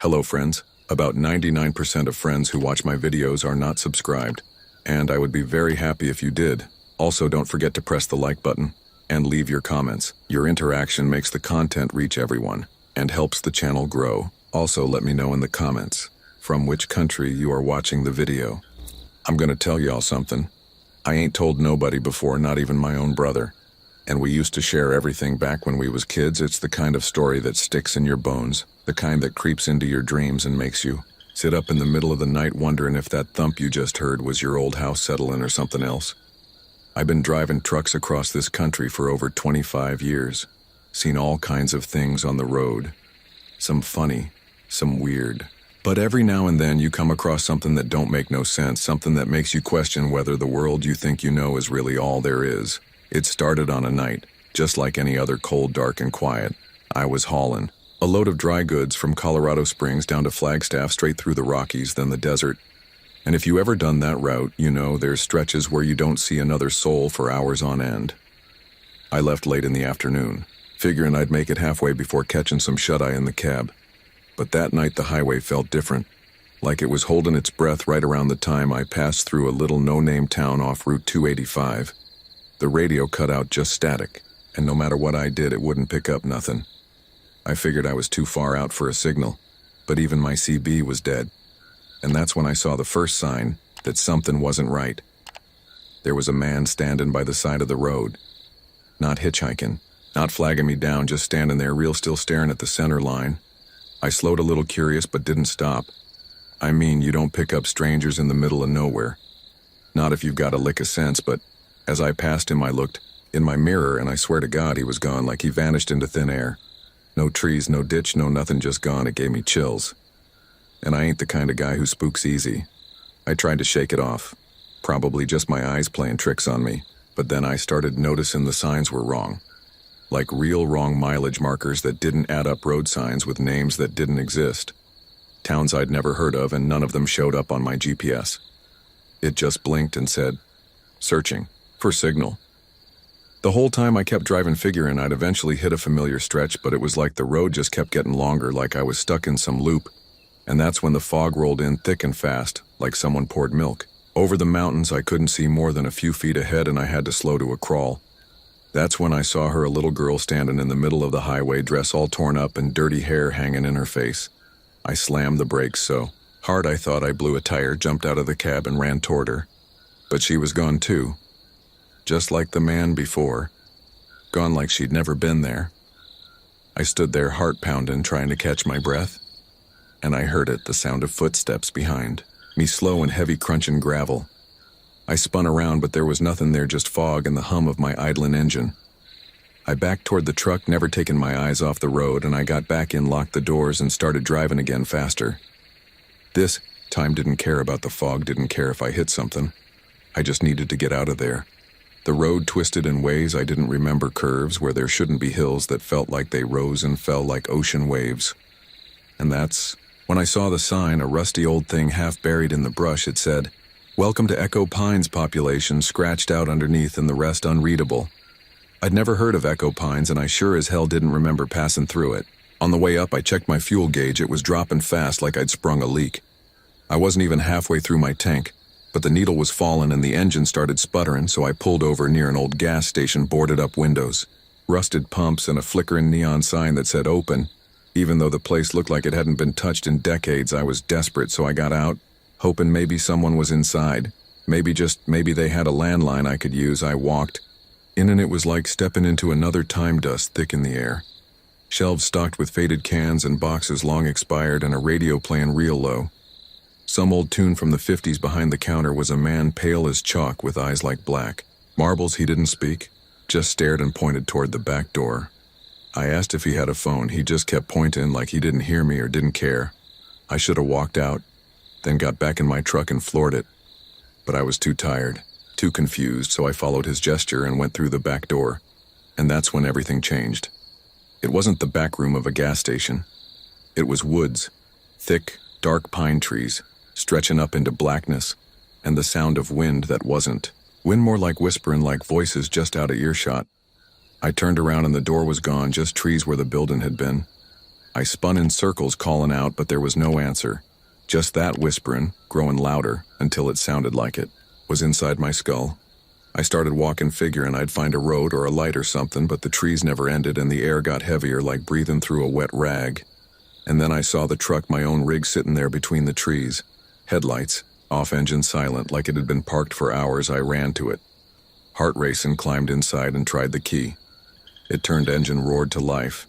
Hello friends, about 99% of friends who watch my videos are not subscribed, and I would be very happy if you did. Also, don't forget to press the like button and leave your comments. Your interaction makes the content reach everyone and helps the channel grow. Also, let me know in the comments from which country you are watching the video. I'm gonna tell y'all something. I ain't told nobody before, not even my own brother. And we used to share everything back when we was kids. It's the kind of story that sticks in your bones, the kind that creeps into your dreams and makes you sit up in the middle of the night wondering if that thump you just heard was your old house settling or something else. I've been driving trucks across this country for over 25 years, seen all kinds of things on the road. Some funny, some weird. But every now and then you come across something that don't make no sense, something that makes you question whether the world you think you know is really all there is. It started on a night, just like any other cold, dark, and quiet. I was hauling a load of dry goods from Colorado Springs down to Flagstaff, straight through the Rockies, then the desert. And if you ever done that route, you know there's stretches where you don't see another soul for hours on end. I left late in the afternoon, figuring I'd make it halfway before catching some shut-eye in the cab. But that night the highway felt different, like it was holding its breath right around the time I passed through a little no-name town off Route 285. The radio cut out just static, and no matter what I did, it wouldn't pick up nothing. I figured I was too far out for a signal, but even my CB was dead. And that's when I saw the first sign that something wasn't right. There was a man standing by the side of the road, not hitchhiking, not flagging me down, just standing there real still staring at the center line. I slowed a little curious but didn't stop. I mean, you don't pick up strangers in the middle of nowhere. Not if you've got a lick of sense, but as I passed him, I looked in my mirror, and I swear to God he was gone, like he vanished into thin air. No trees, no ditch, no nothing, just gone. It gave me chills. And I ain't the kind of guy who spooks easy. I tried to shake it off. Probably just my eyes playing tricks on me. But then I started noticing the signs were wrong. Like real wrong mileage markers that didn't add up, road signs with names that didn't exist. Towns I'd never heard of, and none of them showed up on my GPS. It just blinked and said, "Searching for signal." The whole time I kept driving, figuring I'd eventually hit a familiar stretch, but it was like the road just kept getting longer, like I was stuck in some loop. And that's when the fog rolled in thick and fast, like someone poured milk. Over the mountains, I couldn't see more than a few feet ahead, and I had to slow to a crawl. That's when I saw her, a little girl standing in the middle of the highway, dress all torn up and dirty hair hanging in her face. I slammed the brakes so hard I thought I blew a tire, jumped out of the cab and ran toward her. But she was gone too. Just like the man before. Gone like she'd never been there. I stood there, heart pounding, trying to catch my breath. And I heard it, the sound of footsteps behind me, slow and heavy crunching gravel. I spun around, but there was nothing there, just fog and the hum of my idling engine. I backed toward the truck, never taking my eyes off the road, and I got back in, locked the doors, and started driving again faster. This time didn't care about the fog, didn't care if I hit something. I just needed to get out of there. The road twisted in ways I didn't remember, curves where there shouldn't be, hills that felt like they rose and fell like ocean waves. And that's when I saw the sign, a rusty old thing half buried in the brush. It said, "Welcome to Echo Pines population," scratched out underneath, and the rest unreadable. I'd never heard of Echo Pines, and I sure as hell didn't remember passing through it. On the way up, I checked my fuel gauge. It was dropping fast, like I'd sprung a leak. I wasn't even halfway through my tank, but the needle was falling and the engine started sputtering, so I pulled over near an old gas station, boarded up windows, rusted pumps, and a flickering neon sign that said "Open." Even though the place looked like it hadn't been touched in decades, I was desperate, so I got out, hoping maybe someone was inside. Maybe they had a landline I could use. I walked in, and it was like stepping into another time, dust thick in the air. Shelves stocked with faded cans and boxes long expired, and a radio playing real low. Some old tune from the 50s. Behind the counter was a man, pale as chalk, with eyes like black marbles. He didn't speak, just stared and pointed toward the back door. I asked if he had a phone. He just kept pointing like he didn't hear me or didn't care. I should have walked out, then got back in my truck and floored it. But I was too tired, too confused, so I followed his gesture and went through the back door. And that's when everything changed. It wasn't the back room of a gas station. It was woods, thick, dark pine trees, stretching up into blackness, and the sound of wind that wasn't. Wind more like whispering, like voices just out of earshot. I turned around and the door was gone, just trees where the building had been. I spun in circles calling out, but there was no answer. Just that whispering, growing louder, until it sounded like it was inside my skull. I started walking figuring I'd find a road or a light or something, but the trees never ended and the air got heavier like breathing through a wet rag. And then I saw the truck, my own rig, sitting there between the trees. Headlights, off engine silent, like it had been parked for hours. I ran to it. Heart racing, climbed inside and tried the key. It turned, engine roared to life,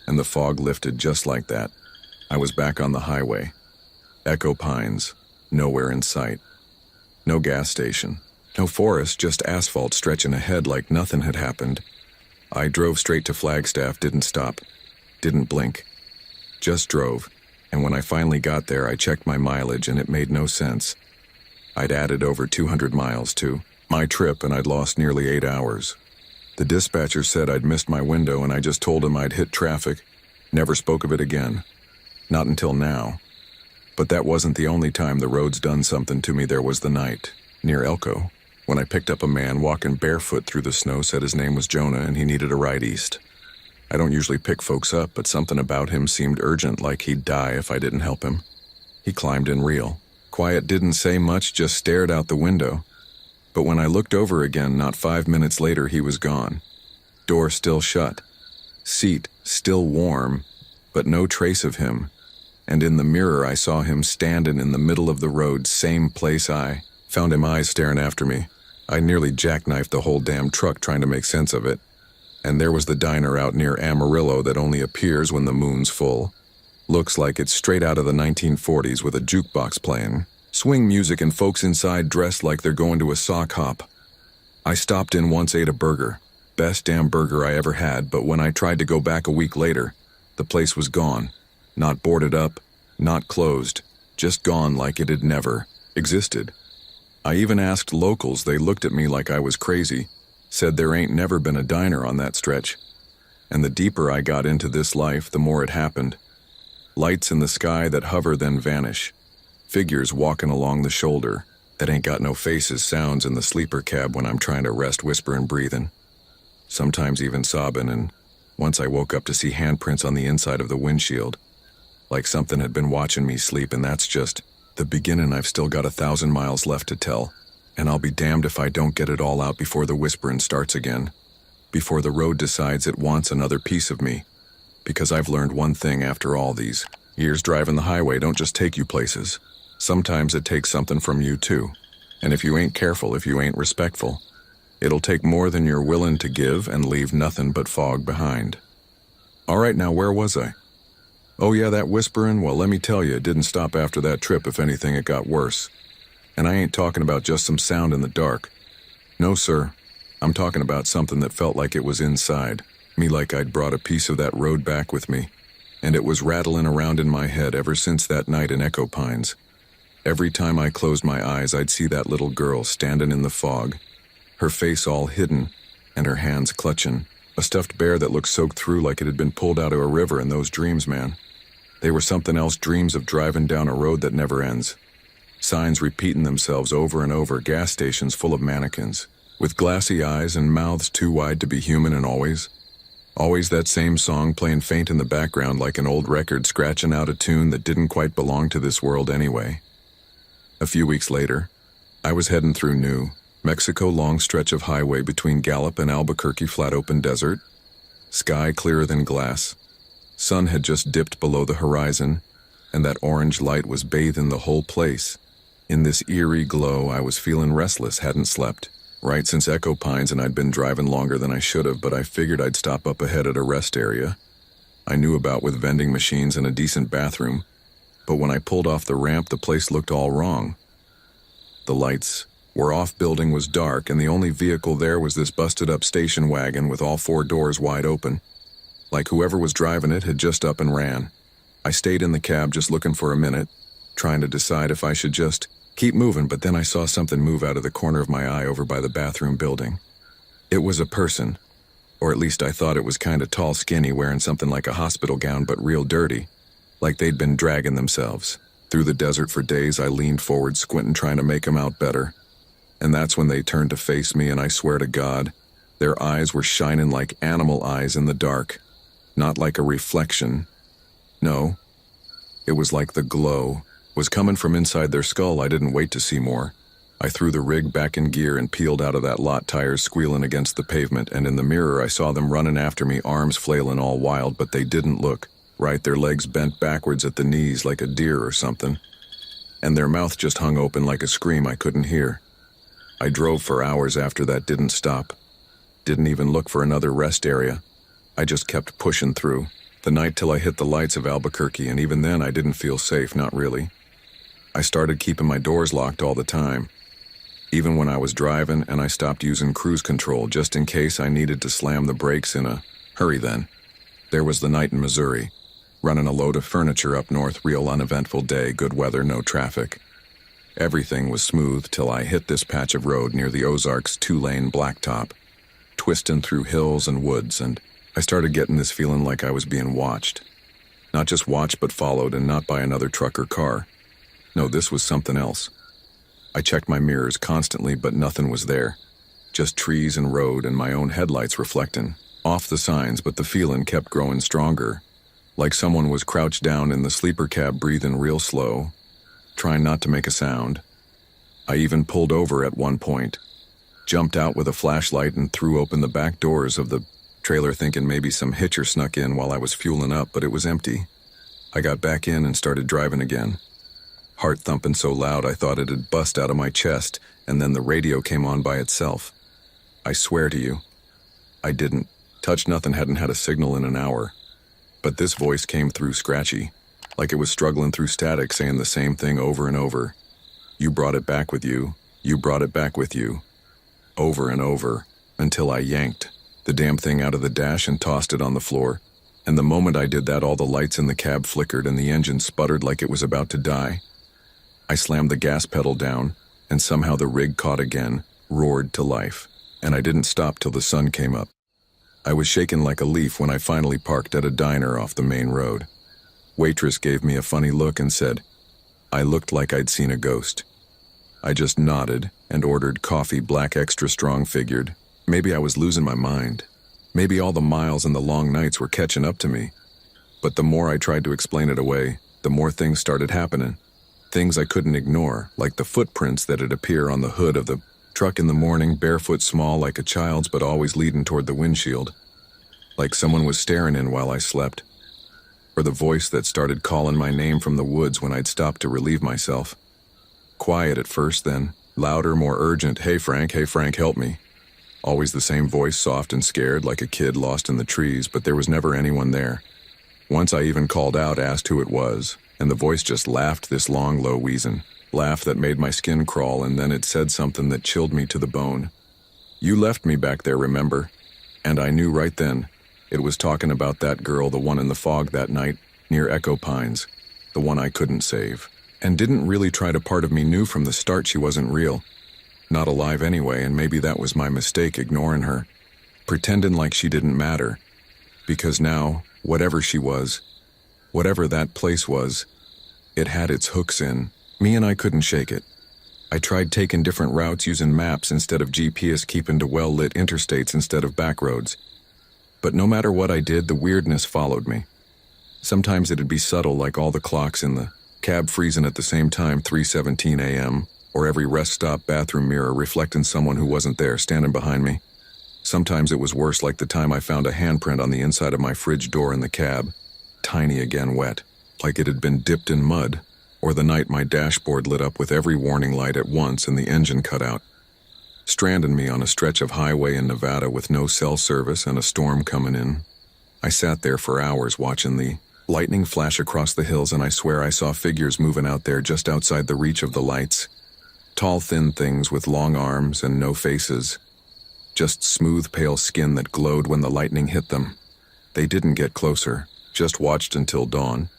and the fog lifted just like that. I was back on the highway. Echo Pines, nowhere in sight. No gas station, no forest, just asphalt stretching ahead like nothing had happened. I drove straight to Flagstaff, didn't stop, didn't blink. Just drove, and when I finally got there, I checked my mileage and it made no sense. I'd added over 200 miles to my trip and I'd lost nearly 8 hours. The dispatcher said I'd missed my window and I just told him I'd hit traffic. Never spoke of it again. Not until now. But that wasn't the only time the road's done something to me. There was the night, near Elko, when I picked up a man walking barefoot through the snow, said his name was Jonah and he needed a ride east. I don't usually pick folks up, but something about him seemed urgent, like he'd die if I didn't help him. He climbed in real quiet, didn't say much, just stared out the window. But when I looked over again, not 5 minutes later, he was gone. Door still shut. Seat still warm, but no trace of him. And in the mirror, I saw him standing in the middle of the road, same place I found him, eyes staring after me. I nearly jackknifed the whole damn truck trying to make sense of it. And there was the diner out near Amarillo that only appears when the moon's full. Looks like it's straight out of the 1940s with a jukebox playing. Swing music and folks inside dressed like they're going to a sock hop. I stopped in once, ate a burger. Best damn burger I ever had, but when I tried to go back a week later, the place was gone. Not boarded up, not closed, just gone like it had never existed. I even asked locals, they looked at me like I was crazy, said there ain't never been a diner on that stretch. And the deeper I got into this life, the more it happened. Lights in the sky that hover then vanish. Figures walking along the shoulder that ain't got no faces, sounds in the sleeper cab when I'm trying to rest, whispering, breathing. Sometimes even sobbing, and once I woke up to see handprints on the inside of the windshield. Like something had been watching me sleep, and that's just the beginning. I've still got 1,000 miles left to tell, and I'll be damned if I don't get it all out before the whispering starts again. Before the road decides it wants another piece of me. Because I've learned one thing after all these years driving the highway don't just take you places. Sometimes it takes something from you too. And if you ain't careful, if you ain't respectful, it'll take more than you're willing to give and leave nothing but fog behind. All right, now where was I? Oh yeah, that whispering, well let me tell you, it didn't stop after that trip. If anything, it got worse. And I ain't talking about just some sound in the dark. No sir, I'm talking about something that felt like it was inside me, like I'd brought a piece of that road back with me. And it was rattling around in my head ever since that night in Echo Pines. Every time I closed my eyes, I'd see that little girl standing in the fog, her face all hidden, and her hands clutching. A stuffed bear that looked soaked through like it had been pulled out of a river. And those dreams, man, they were something else. Dreams of driving down a road that never ends. Signs repeating themselves over and over, gas stations full of mannequins, with glassy eyes and mouths too wide to be human, and always that same song playing faint in the background like an old record scratching out a tune that didn't quite belong to this world anyway. A few weeks later, I was heading through New Mexico, long stretch of highway between Gallup and Albuquerque, flat open desert. Sky clearer than glass. Sun had just dipped below the horizon, and that orange light was bathing the whole place. In this eerie glow, I was feeling restless, hadn't slept right since Echo Pines, and I'd been driving longer than I should have, but I figured I'd stop up ahead at a rest area I knew about with vending machines and a decent bathroom. But when I pulled off the ramp, the place looked all wrong. The lights were off, building was dark, and the only vehicle there was this busted-up station wagon with all 4 doors wide open. Like whoever was driving it had just up and ran. I stayed in the cab just looking for a minute, trying to decide if I should just keep moving, but then I saw something move out of the corner of my eye over by the bathroom building. It was a person, or at least I thought it was kinda tall, skinny, wearing something like a hospital gown but real dirty. Like they'd been dragging themselves through the desert for days. I leaned forward, squinting, trying to make them out better. And that's when they turned to face me, and I swear to God, their eyes were shining like animal eyes in the dark. Not like a reflection. No, it was like the glow was coming from inside their skull. I didn't wait to see more. I threw the rig back in gear and peeled out of that lot, tires squealing against the pavement, and in the mirror I saw them running after me, arms flailing all wild, but they didn't look. Right, their legs bent backwards at the knees like a deer or something, and their mouth just hung open like a scream I couldn't hear. I drove for hours after that, didn't stop. Didn't even look for another rest area. I just kept pushing through the night till I hit the lights of Albuquerque, and even then I didn't feel safe, not really. I started keeping my doors locked all the time, even when I was driving, and I stopped using cruise control just in case I needed to slam the brakes in a hurry then. There was the night in Missouri, running a load of furniture up north, real uneventful day, good weather, no traffic. Everything was smooth till I hit this patch of road near the Ozarks 2-lane blacktop, twisting through hills and woods, and I started getting this feeling like I was being watched. Not just watched, but followed, and not by another truck or car. No, this was something else. I checked my mirrors constantly, but nothing was there. Just trees and road and my own headlights reflecting off the signs, but the feeling kept growing stronger. Like someone was crouched down in the sleeper cab, breathing real slow, trying not to make a sound. I even pulled over at one point, jumped out with a flashlight and threw open the back doors of the trailer, thinking maybe some hitcher snuck in while I was fueling up, but it was empty. I got back in and started driving again. Heart thumping so loud I thought it'd bust out of my chest, and then the radio came on by itself. I swear to you, I didn't touch nothing, hadn't had a signal in an hour. But this voice came through scratchy, like it was struggling through static, saying the same thing over and over. You brought it back with you. You brought it back with you. Over and over, until I yanked the damn thing out of the dash and tossed it on the floor. And the moment I did that, all the lights in the cab flickered and the engine sputtered like it was about to die. I slammed the gas pedal down, and somehow the rig caught again, roared to life, and I didn't stop till the sun came up. I was shaking like a leaf when I finally parked at a diner off the main road. Waitress gave me a funny look and said I looked like I'd seen a ghost. I just nodded and ordered coffee, black, extra strong. Figured maybe I was losing my mind. Maybe all the miles and the long nights were catching up to me. But the more I tried to explain it away, the more things started happening. Things I couldn't ignore, like the footprints that'd appear on the hood of the truck in the morning, barefoot, small like a child's, but always leading toward the windshield. Like someone was staring in while I slept. Or the voice that started calling my name from the woods when I'd stopped to relieve myself. Quiet at first, then louder, more urgent. Hey Frank, help me. Always the same voice, soft and scared, like a kid lost in the trees, but there was never anyone there. Once I even called out, asked who it was, and the voice just laughed, this long, low wheezing laugh that made my skin crawl, and then it said something that chilled me to the bone. You left me back there, remember? And I knew right then it was talking about that girl, the one in the fog that night near Echo Pines, the one I couldn't save, and didn't really try to. Part of me knew from the start she wasn't real. Not alive anyway, and maybe that was my mistake, ignoring her, pretending like she didn't matter. Because now, whatever she was, whatever that place was, it had its hooks in me, and I couldn't shake it. I tried taking different routes using maps instead of GPS, keeping to well-lit interstates instead of back roads. But no matter what I did, the weirdness followed me. Sometimes it'd be subtle, like all the clocks in the cab freezing at the same time, 3:17 a.m., or every rest stop bathroom mirror reflecting someone who wasn't there, standing behind me. Sometimes it was worse, like the time I found a handprint on the inside of my fridge door in the cab, tiny again, wet, like it had been dipped in mud, or the night my dashboard lit up with every warning light at once and the engine cut out, stranding me on a stretch of highway in Nevada with no cell service and a storm coming in. I sat there for hours watching the lightning flash across the hills, and I swear I saw figures moving out there just outside the reach of the lights. Tall, thin things with long arms and no faces. Just smooth, pale skin that glowed when the lightning hit them. They didn't get closer, just watched until dawn,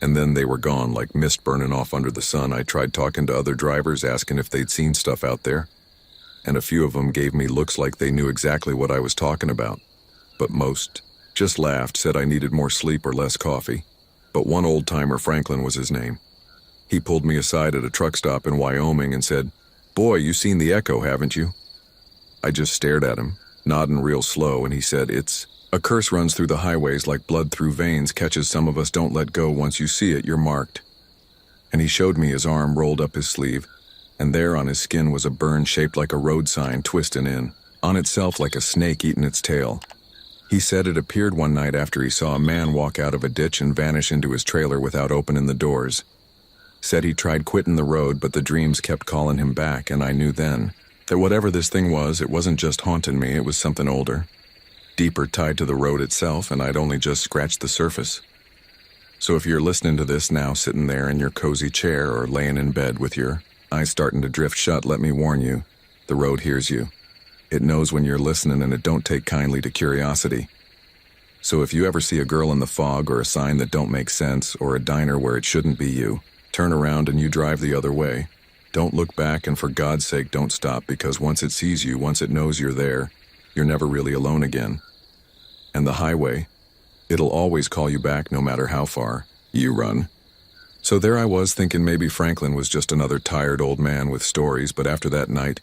and then they were gone like mist burning off under the sun. I tried talking to other drivers, asking if they'd seen stuff out there, and a few of them gave me looks like they knew exactly what I was talking about. But most just laughed, said I needed more sleep or less coffee. But one old-timer, Franklin was his name. He pulled me aside at a truck stop in Wyoming and said, "Boy, you seen the Echo, haven't you?" I just stared at him, nodding real slow, and he said, "It's A curse runs through the highways like blood through veins, catches some of us, don't let go, once you see it, you're marked. And he showed me his arm rolled up his sleeve, and there on his skin was a burn shaped like a road sign twisting in, on itself like a snake eating its tail. He said it appeared one night after he saw a man walk out of a ditch and vanish into his trailer without opening the doors. Said he tried quitting the road, but the dreams kept calling him back, and I knew then that whatever this thing was, it wasn't just haunting me, it was something older, deeper, tied to the road itself, and I'd only just scratched the surface. So if you're listening to this now, sitting there in your cozy chair or laying in bed with your eyes starting to drift shut, let me warn you, the road hears you. It knows when you're listening, and it don't take kindly to curiosity. So if you ever see a girl in the fog, or a sign that don't make sense, or a diner where it shouldn't be you, turn around and you drive the other way. Don't look back, and for God's sake don't stop, because once it sees you, once it knows you're there, you're never really alone again. And the highway, it'll always call you back no matter how far you run. So there I was thinking maybe Franklin was just another tired old man with stories, but after that night,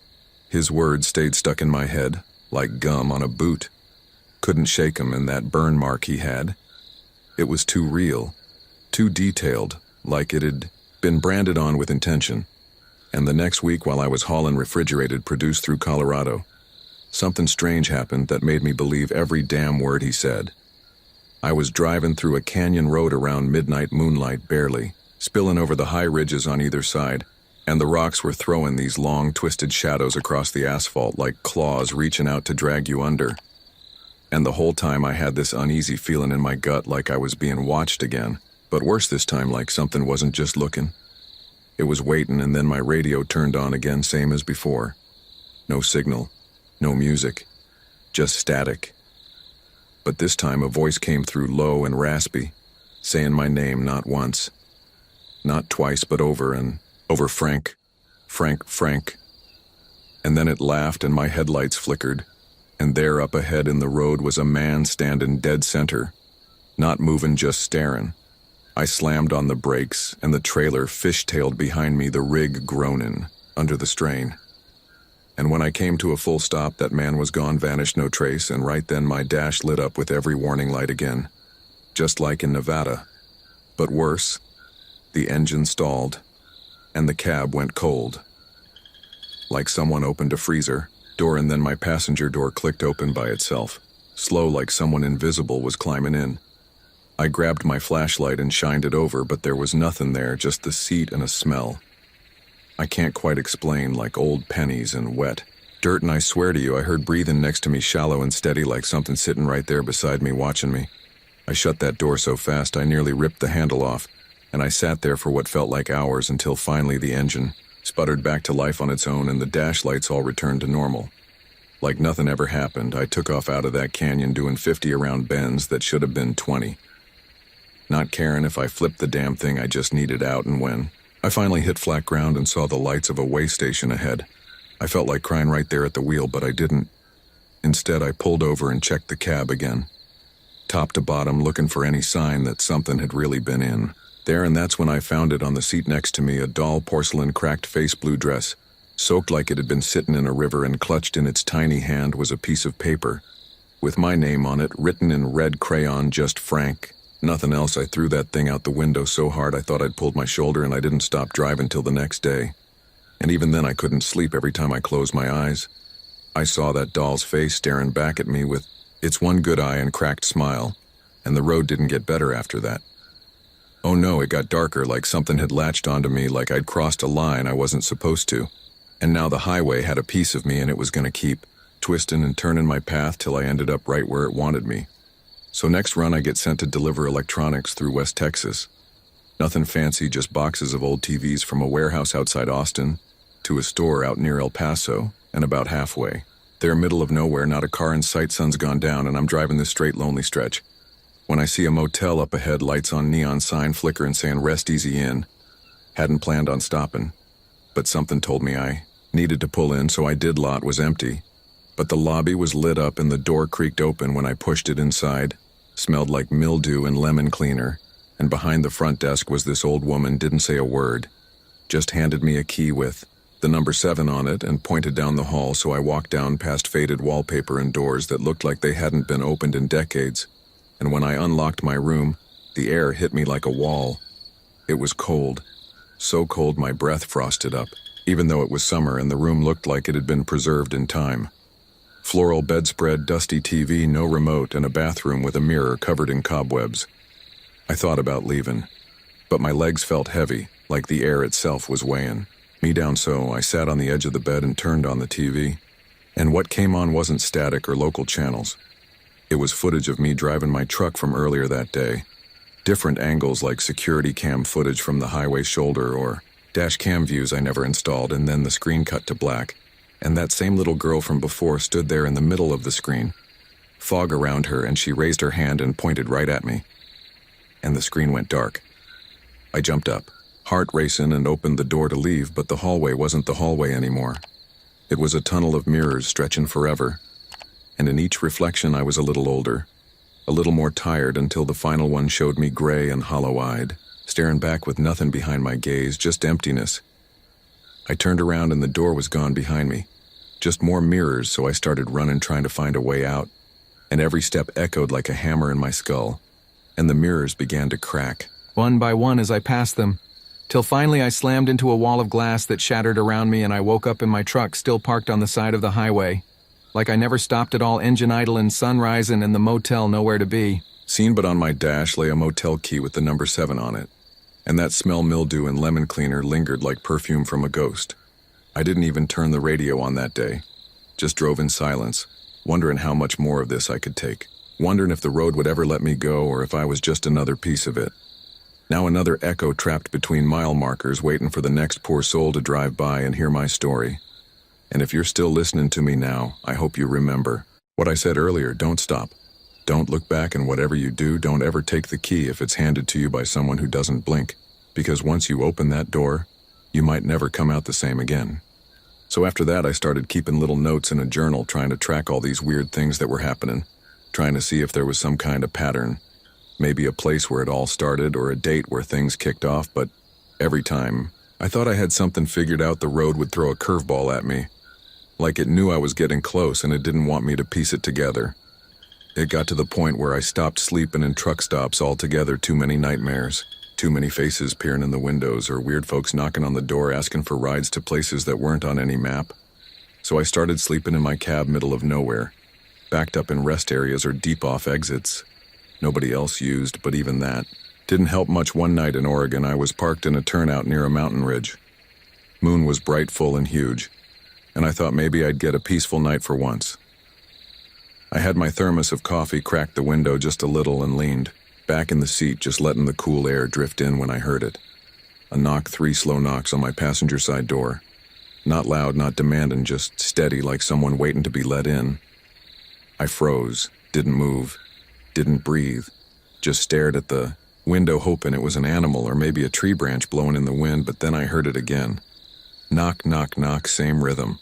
his words stayed stuck in my head, like gum on a boot. Couldn't shake 'em, and that burn mark he had. It was too real, too detailed, like it had been branded on with intention. And the next week, while I was hauling refrigerated produce through Colorado, something strange happened that made me believe every damn word he said. I was driving through a canyon road around midnight moonlight, barely, spilling over the high ridges on either side, and the rocks were throwing these long, twisted shadows across the asphalt like claws reaching out to drag you under. And the whole time I had this uneasy feeling in my gut, like I was being watched again, but worse this time, like something wasn't just looking. It was waiting, and then my radio turned on again, same as before. No signal, no music, just static. But this time a voice came through, low and raspy, saying my name not once, not twice, but over and over. Frank, Frank, Frank. And then it laughed, and my headlights flickered, and there up ahead in the road was a man standing dead center, not moving, just staring. I slammed on the brakes, and the trailer fishtailed behind me, the rig groaning under the strain. And when I came to a full stop, that man was gone, vanished, no trace, and right then my dash lit up with every warning light again. Just like in Nevada. But worse, the engine stalled, and the cab went cold. Like someone opened a freezer door, and then my passenger door clicked open by itself, slow, like someone invisible was climbing in. I grabbed my flashlight and shined it over, but there was nothing there, just the seat and a smell. I can't quite explain, like old pennies and wet dirt, and I swear to you, I heard breathing next to me, shallow and steady, like something sitting right there beside me watching me. I shut that door so fast I nearly ripped the handle off, and I sat there for what felt like hours, until finally the engine sputtered back to life on its own, and the dash lights all returned to normal. Like nothing ever happened, I took off out of that canyon doing 50 around bends that should have been 20. Not caring if I flipped the damn thing, I just needed out, and when I finally hit flat ground and saw the lights of a way station ahead, I felt like crying right there at the wheel, but I didn't. Instead, I pulled over and checked the cab again, top to bottom, looking for any sign that something had really been in there, and that's when I found it on the seat next to me, a doll porcelain cracked face blue dress, soaked like it had been sitting in a river, and clutched in its tiny hand was a piece of paper with my name on it, written in red crayon, just Frank. Nothing else. I threw that thing out the window so hard I thought I'd pulled my shoulder, and I didn't stop driving till the next day. And even then I couldn't sleep every time I closed my eyes. I saw that doll's face staring back at me with its one good eye and cracked smile, and the road didn't get better after that. Oh no, it got darker, like something had latched onto me, like I'd crossed a line I wasn't supposed to. And now the highway had a piece of me, and it was gonna keep twisting and turning my path till I ended up right where it wanted me. So next run I get sent to deliver electronics through West Texas. Nothing fancy, just boxes of old TVs from a warehouse outside Austin to a store out near El Paso, and about halfway. They're middle of nowhere, not a car in sight, sun's gone down, and I'm driving this straight lonely stretch, when I see a motel up ahead, lights on, neon sign flickering saying rest easy in. Hadn't planned on stopping, but something told me I needed to pull in, so I did. Lot was empty, but the lobby was lit up and the door creaked open when I pushed it inside. Smelled like mildew and lemon cleaner, and behind the front desk was this old woman, didn't say a word, just handed me a key with the number 7 on it, and pointed down the hall, so I walked down past faded wallpaper and doors that looked like they hadn't been opened in decades. And when I unlocked my room, the air hit me like a wall. It was cold. So cold my breath frosted up, even though it was summer and the room looked like it had been preserved in time. Floral bedspread, dusty TV, no remote, and a bathroom with a mirror covered in cobwebs. I thought about leaving, but my legs felt heavy, like the air itself was weighing me down, so I sat on the edge of the bed and turned on the TV. And what came on wasn't static or local channels. It was footage of me driving my truck from earlier that day. Different angles like security cam footage from the highway shoulder or dash cam views I never installed, and then the screen cut to black. And that same little girl from before stood there in the middle of the screen. Fog around her, and she raised her hand and pointed right at me. And the screen went dark. I jumped up, heart racing, and opened the door to leave, but the hallway wasn't the hallway anymore. It was a tunnel of mirrors stretching forever. And in each reflection I was a little older, a little more tired, until the final one showed me gray and hollow-eyed, staring back with nothing behind my gaze, just emptiness. I turned around and the door was gone behind me. Just more mirrors, so I started running, trying to find a way out. And every step echoed like a hammer in my skull. And the mirrors began to crack, one by one as I passed them, till finally I slammed into a wall of glass that shattered around me, and I woke up in my truck still parked on the side of the highway. Like I never stopped at all, engine idle and sun rising, and the motel nowhere to be. Seen, but on my dash lay a motel key with the number 7 on it. And that smell, mildew and lemon cleaner, lingered like perfume from a ghost. I didn't even turn the radio on that day. Just drove in silence, wondering how much more of this I could take. Wondering if the road would ever let me go, or if I was just another piece of it. Now another echo trapped between mile markers, waiting for the next poor soul to drive by and hear my story. And if you're still listening to me now, I hope you remember what I said earlier. Don't stop. Don't look back, and whatever you do, don't ever take the key if it's handed to you by someone who doesn't blink. Because once you open that door, you might never come out the same again. So after that, I started keeping little notes in a journal, trying to track all these weird things that were happening, trying to see if there was some kind of pattern. Maybe a place where it all started, or a date where things kicked off, but every time, I thought I had something figured out, the road would throw a curveball at me. Like it knew I was getting close and it didn't want me to piece it together. It got to the point where I stopped sleeping in truck stops altogether. Too many nightmares, too many faces peering in the windows, or weird folks knocking on the door asking for rides to places that weren't on any map. So I started sleeping in my cab, middle of nowhere, backed up in rest areas or deep off exits nobody else used, but even that didn't help much. One night in Oregon, I was parked in a turnout near a mountain ridge. Moon was bright, full, and huge, and I thought maybe I'd get a peaceful night for once. I had my thermos of coffee, cracked the window just a little, and leaned back in the seat, just letting the cool air drift in when I heard it. A knock, 3 slow knocks on my passenger side door. Not loud, not demanding, just steady, like someone waiting to be let in. I froze, didn't move, didn't breathe, just stared at the window, hoping it was an animal or maybe a tree branch blowing in the wind. But then I heard it again. Knock, knock, knock, same rhythm.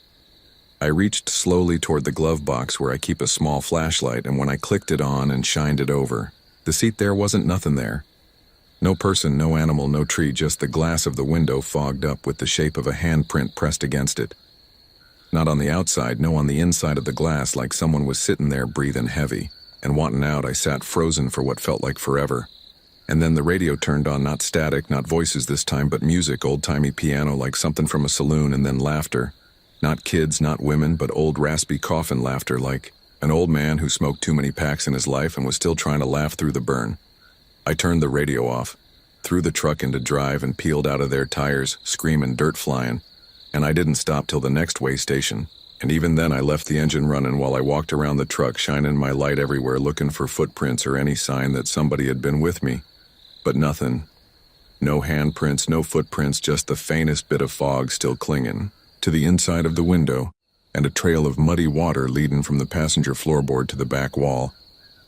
I reached slowly toward the glove box where I keep a small flashlight, and when I clicked it on and shined it over, the seat there wasn't nothing there. No person, no animal, no tree, just the glass of the window fogged up with the shape of a handprint pressed against it. Not on the outside, no, on the inside of the glass, like someone was sitting there breathing heavy and wanting out. I sat frozen for what felt like forever. And then the radio turned on, not static, not voices this time, but music, old-timey piano like something from a saloon, and then laughter. Not kids, not women, but old raspy coffin laughter, like an old man who smoked too many packs in his life and was still trying to laugh through the burn. I turned the radio off, threw the truck into drive, and peeled out of there, tires screaming, dirt flying. And I didn't stop till the next way station. And even then I left the engine running while I walked around the truck, shining my light everywhere, looking for footprints or any sign that somebody had been with me. But nothing. No handprints, no footprints, just the faintest bit of fog still clinging to the inside of the window, and a trail of muddy water leading from the passenger floorboard to the back wall,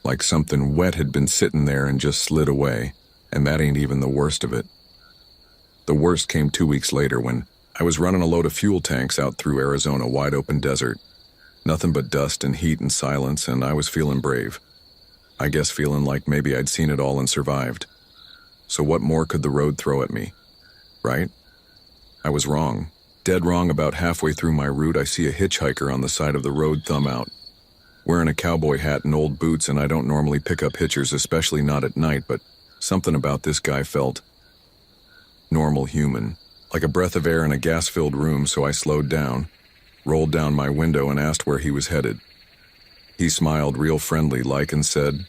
like something wet had been sitting there and just slid away. And that ain't even the worst of it. The worst came 2 weeks later when I was running a load of fuel tanks out through Arizona, wide open desert. Nothing but dust and heat and silence, and I was feeling brave. I guess feeling like maybe I'd seen it all and survived. So what more could the road throw at me? Right? I was wrong. Dead wrong about halfway through my route, I see a hitchhiker on the side of the road, thumb out. Wearing a cowboy hat and old boots, and I don't normally pick up hitchers, especially not at night, but something about this guy felt normal human, like a breath of air in a gas-filled room, so I slowed down, rolled down my window and asked where he was headed. He smiled real friendly like and said,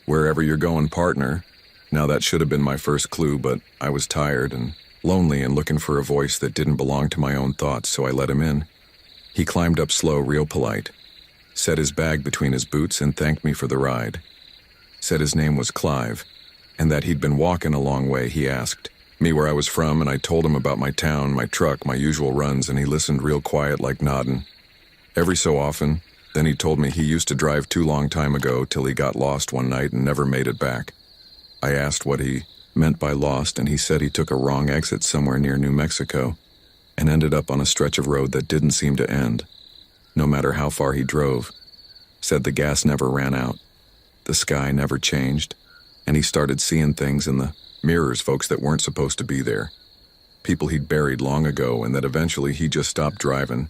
"Wherever you're going, partner." Now that should have been my first clue, but I was tired and lonely and looking for a voice that didn't belong to my own thoughts, so I let him in. He climbed up slow, real polite, set his bag between his boots and thanked me for the ride. Said his name was Clive, and that he'd been walking a long way. He asked me where I was from, and I told him about my town, my truck, my usual runs, and he listened real quiet, like nodding. Every so often, then he told me he used to drive too long time ago till he got lost one night and never made it back. I asked what he meant by lost, and he said he took a wrong exit somewhere near New Mexico and ended up on a stretch of road that didn't seem to end, no matter how far he drove. Said the gas never ran out, the sky never changed, and he started seeing things in the mirrors, folks that weren't supposed to be there, people he'd buried long ago, and that eventually he just stopped driving,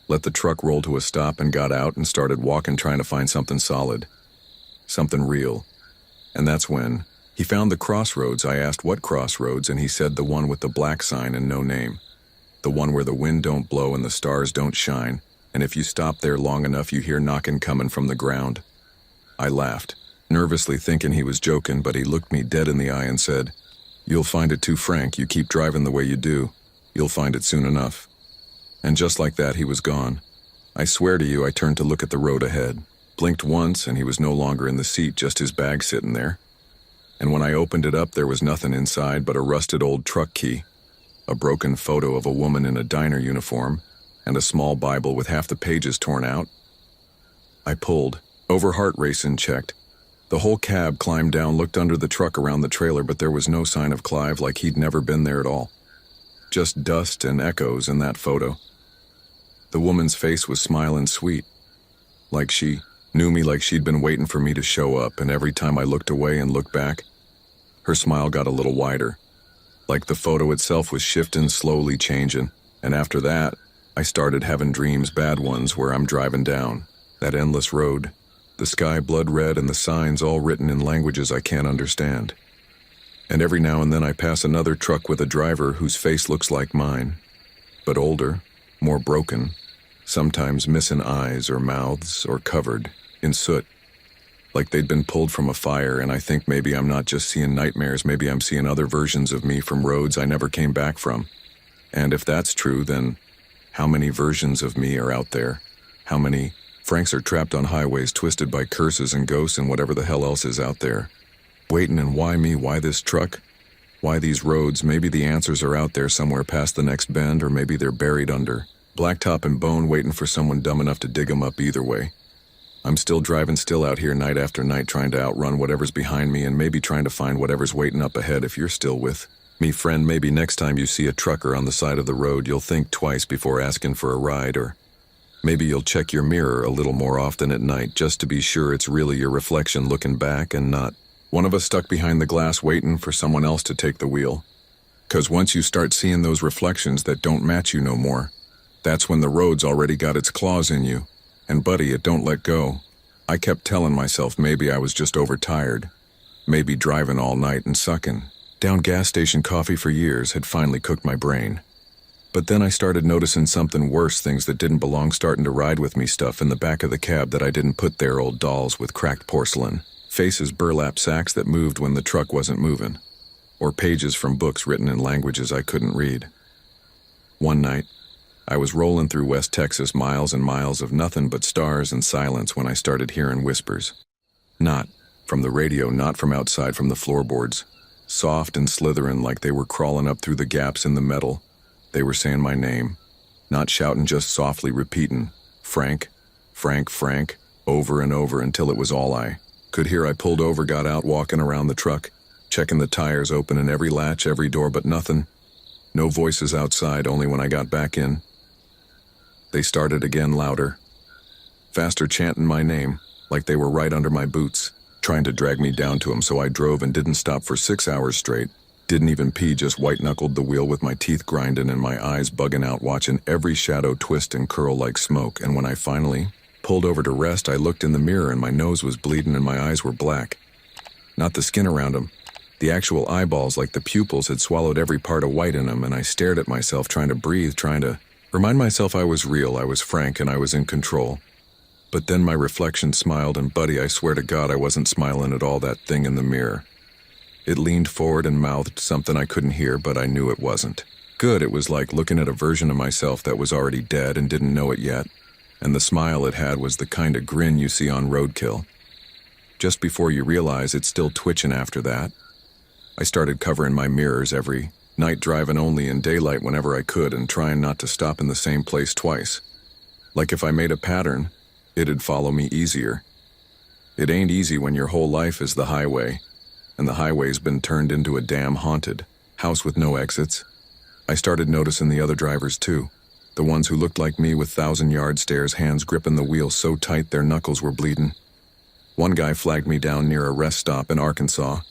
let the truck roll to a stop and got out and started walking, trying to find something solid, something real. And that's when he found the crossroads. I asked what crossroads, and he said the one with the black sign and no name, the one where the wind don't blow and the stars don't shine, and if you stop there long enough you hear knocking coming from the ground. I laughed, nervously thinking he was joking, but he looked me dead in the eye and said, "You'll find it too, Frank. You keep driving the way you do. You'll find it soon enough." And just like that, he was gone. I swear to you, I turned to look at the road ahead, blinked once, and he was no longer in the seat, just his bag sitting there. And when I opened it up, there was nothing inside but a rusted old truck key, a broken photo of a woman in a diner uniform, and a small Bible with half the pages torn out. I pulled over, heart racing, checked the whole cab, climbed down, looked under the truck around the trailer, but there was no sign of Clive, like he'd never been there at all. Just dust and echoes in that photo. The woman's face was smiling sweet, like she knew me, like she'd been waiting for me to show up, and every time I looked away and looked back, her smile got a little wider, like the photo itself was shifting, slowly changing. And after that, I started having dreams, bad ones, where I'm driving down that endless road, the sky blood red and the signs all written in languages I can't understand. And every now and then I pass another truck with a driver whose face looks like mine, but older, more broken, sometimes missing eyes or mouths or covered in soot, like they'd been pulled from a fire. And I think maybe I'm not just seeing nightmares, maybe I'm seeing other versions of me from roads I never came back from. And if that's true, then how many versions of me are out there? How many Franks are trapped on highways twisted by curses and ghosts and whatever the hell else is out there? Waiting, and why me? Why this truck? Why these roads? Maybe the answers are out there somewhere past the next bend, or maybe they're buried under blacktop and bone, waiting for someone dumb enough to dig them up. Either way, I'm still driving, still out here night after night, trying to outrun whatever's behind me and maybe trying to find whatever's waiting up ahead. If you're still with me, friend, maybe next time you see a trucker on the side of the road, you'll think twice before asking for a ride, or maybe you'll check your mirror a little more often at night just to be sure it's really your reflection looking back and not one of us stuck behind the glass waiting for someone else to take the wheel. 'Cause once you start seeing those reflections that don't match you no more, that's when the road's already got its claws in you. And buddy, it don't let go. I kept telling myself maybe I was just overtired. Maybe driving all night and sucking down gas station coffee for years had finally cooked my brain. But then I started noticing something worse, things that didn't belong starting to ride with me, stuff in the back of the cab that I didn't put there, old dolls with cracked porcelain faces, burlap sacks that moved when the truck wasn't moving, or pages from books written in languages I couldn't read. One night, I was rolling through West Texas, miles and miles of nothing but stars and silence, when I started hearing whispers. Not from the radio, not from outside, from the floorboards, soft and slithering like they were crawling up through the gaps in the metal. They were saying my name, not shouting, just softly repeating, "Frank, Frank, Frank," over and over until it was all I could hear. I pulled over, got out, walking around the truck, checking the tires, opening every latch, every door, but nothing. No voices outside, only when I got back in. They started again, louder, faster, chanting my name, like they were right under my boots, trying to drag me down to them. So I drove and didn't stop for 6 hours straight, Didn't even pee, just white-knuckled the wheel with my teeth grinding and my eyes bugging out, watching every shadow twist and curl like smoke. And when I finally pulled over to rest, I looked in the mirror and my nose was bleeding and my eyes were black. Not the skin around them. The actual eyeballs, like the pupils, had swallowed every part of white in them, and I stared at myself, trying to breathe, trying to remind myself I was real, I was frank, and I was in control. But then my reflection smiled, and buddy, I swear to God I wasn't smiling at all, that thing in the mirror. It leaned forward and mouthed something I couldn't hear, but I knew it wasn't. Good, it was like looking at a version of myself that was already dead and didn't know it yet, and the smile it had was the kind of grin you see on roadkill. Just before you realize it's still twitching after that, I started covering my mirrors every night, driving only in daylight whenever I could and trying not to stop in the same place twice. Like if I made a pattern, it'd follow me easier. It ain't easy when your whole life is the highway, and the highway's been turned into a damn haunted house with no exits. I started noticing the other drivers too, the ones who looked like me with 1,000-yard stares, hands gripping the wheel so tight their knuckles were bleeding. One guy flagged me down near a rest stop in Arkansas.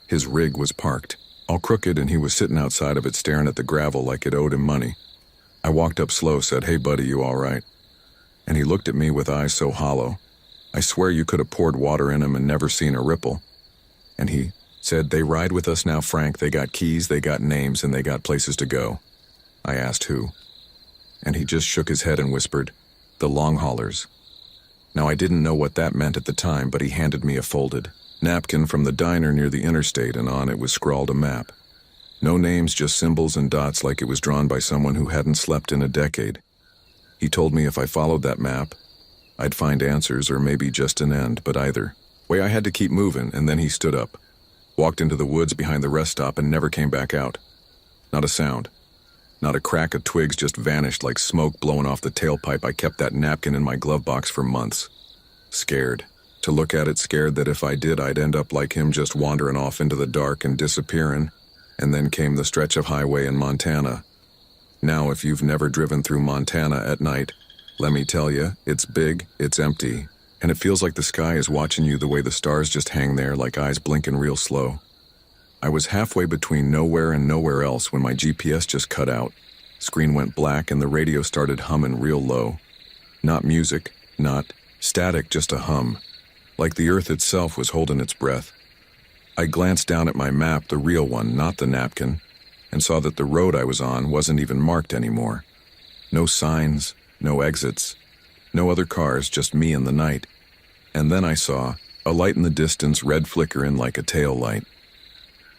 His rig was parked, all crooked, and he was sitting outside of it staring at the gravel like it owed him money. I walked up slow, said, "Hey buddy, you all right?" And he looked at me with eyes so hollow, I swear you could have poured water in them and never seen a ripple. And he said, "They ride with us now, Frank. They got keys, they got names, and they got places to go." I asked who. And he just shook his head and whispered, "The long haulers." Now I didn't know what that meant at the time, but he handed me a folded napkin from the diner near the interstate, and on it was scrawled a map. No names, just symbols and dots, like it was drawn by someone who hadn't slept in a decade. He told me if I followed that map, I'd find answers or maybe just an end, but either way I had to keep moving. And then he stood up, walked into the woods behind the rest stop, and never came back out. Not a sound. Not a crack of twigs, just vanished like smoke blowing off the tailpipe. I kept that napkin in my glove box for months. Scared. To look at it, scared that if I did, I'd end up like him, just wandering off into the dark and disappearing. And then came the stretch of highway in Montana. Now, if you've never driven through Montana at night, let me tell you, it's big, it's empty, and it feels like the sky is watching you, the way the stars just hang there like eyes blinking real slow. I was halfway between nowhere and nowhere else when my GPS just cut out. Screen went black and the radio started humming real low. Not music, not static, just a hum. Like the earth itself was holding its breath. I glanced down at my map, the real one, not the napkin, and saw that the road I was on wasn't even marked anymore. No signs, no exits, no other cars, just me and the night. And then I saw a light in the distance, red flickering like a tail light.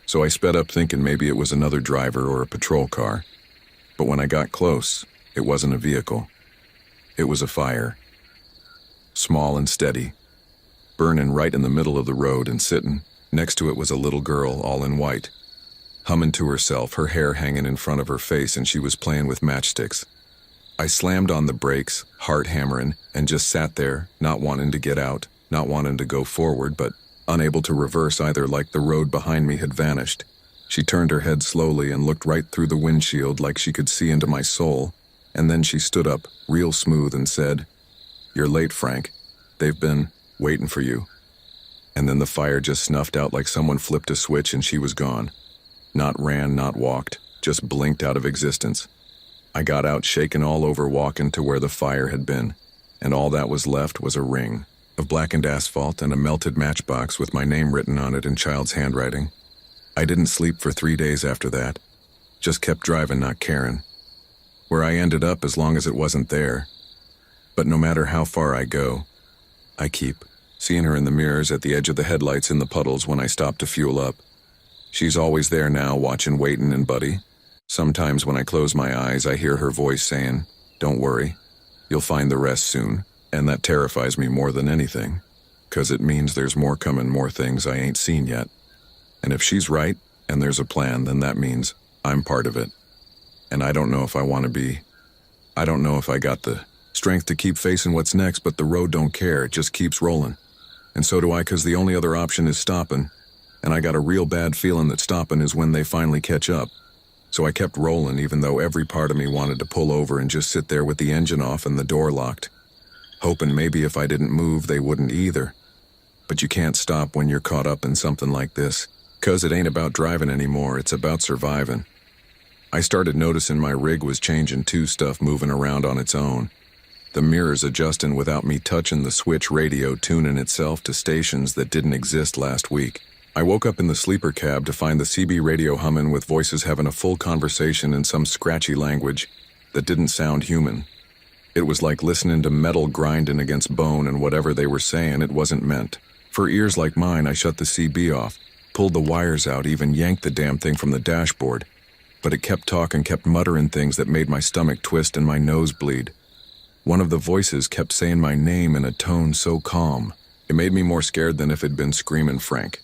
So I sped up thinking maybe it was another driver or a patrol car. But when I got close, it wasn't a vehicle. It was a fire. Small and steady, burning right in the middle of the road, and sitting next to it was a little girl, all in white, humming to herself, her hair hanging in front of her face, and she was playing with matchsticks. I slammed on the brakes, heart hammering, and just sat there, not wanting to get out, not wanting to go forward, but unable to reverse either, like the road behind me had vanished. She turned her head slowly and looked right through the windshield like she could see into my soul, and then she stood up, real smooth, and said, "You're late, Frank. They've been waiting for you." And then the fire just snuffed out like someone flipped a switch and she was gone. Not ran, not walked, just blinked out of existence. I got out, shaking all over, walking to where the fire had been, and all that was left was a ring of blackened asphalt and a melted matchbox with my name written on it in child's handwriting. I didn't sleep for 3 days after that, just kept driving, not caring where I ended up as long as it wasn't there. But no matter how far I go, I keep seeing her in the mirrors, at the edge of the headlights, in the puddles when I stop to fuel up. She's always there now, watching, waiting, and buddy. Sometimes when I close my eyes, I hear her voice saying, "Don't worry, you'll find the rest soon." And that terrifies me more than anything, 'cause it means there's more coming, more things I ain't seen yet. And if she's right, and there's a plan, then that means I'm part of it. And I don't know if I want to be. I don't know if I got the strength to keep facing what's next, but the road don't care, it just keeps rolling. And so do I, 'cause the only other option is stopping, and I got a real bad feeling that stopping is when they finally catch up. So I kept rolling, even though every part of me wanted to pull over and just sit there with the engine off and the door locked, hoping maybe if I didn't move, they wouldn't either. But you can't stop when you're caught up in something like this. 'Cause it ain't about driving anymore, it's about surviving. I started noticing my rig was changing too, stuff moving around on its own. The mirrors adjusting without me touching the switch, radio tuning itself to stations that didn't exist last week. I woke up in the sleeper cab to find the CB radio humming with voices having a full conversation in some scratchy language that didn't sound human. It was like listening to metal grinding against bone, and whatever they were saying, it wasn't meant. For ears like mine, I shut the CB off, pulled the wires out, even yanked the damn thing from the dashboard. But it kept talking, kept muttering things that made my stomach twist and my nose bleed. One of the voices kept saying my name in a tone so calm, it made me more scared than if it'd been screaming Frank.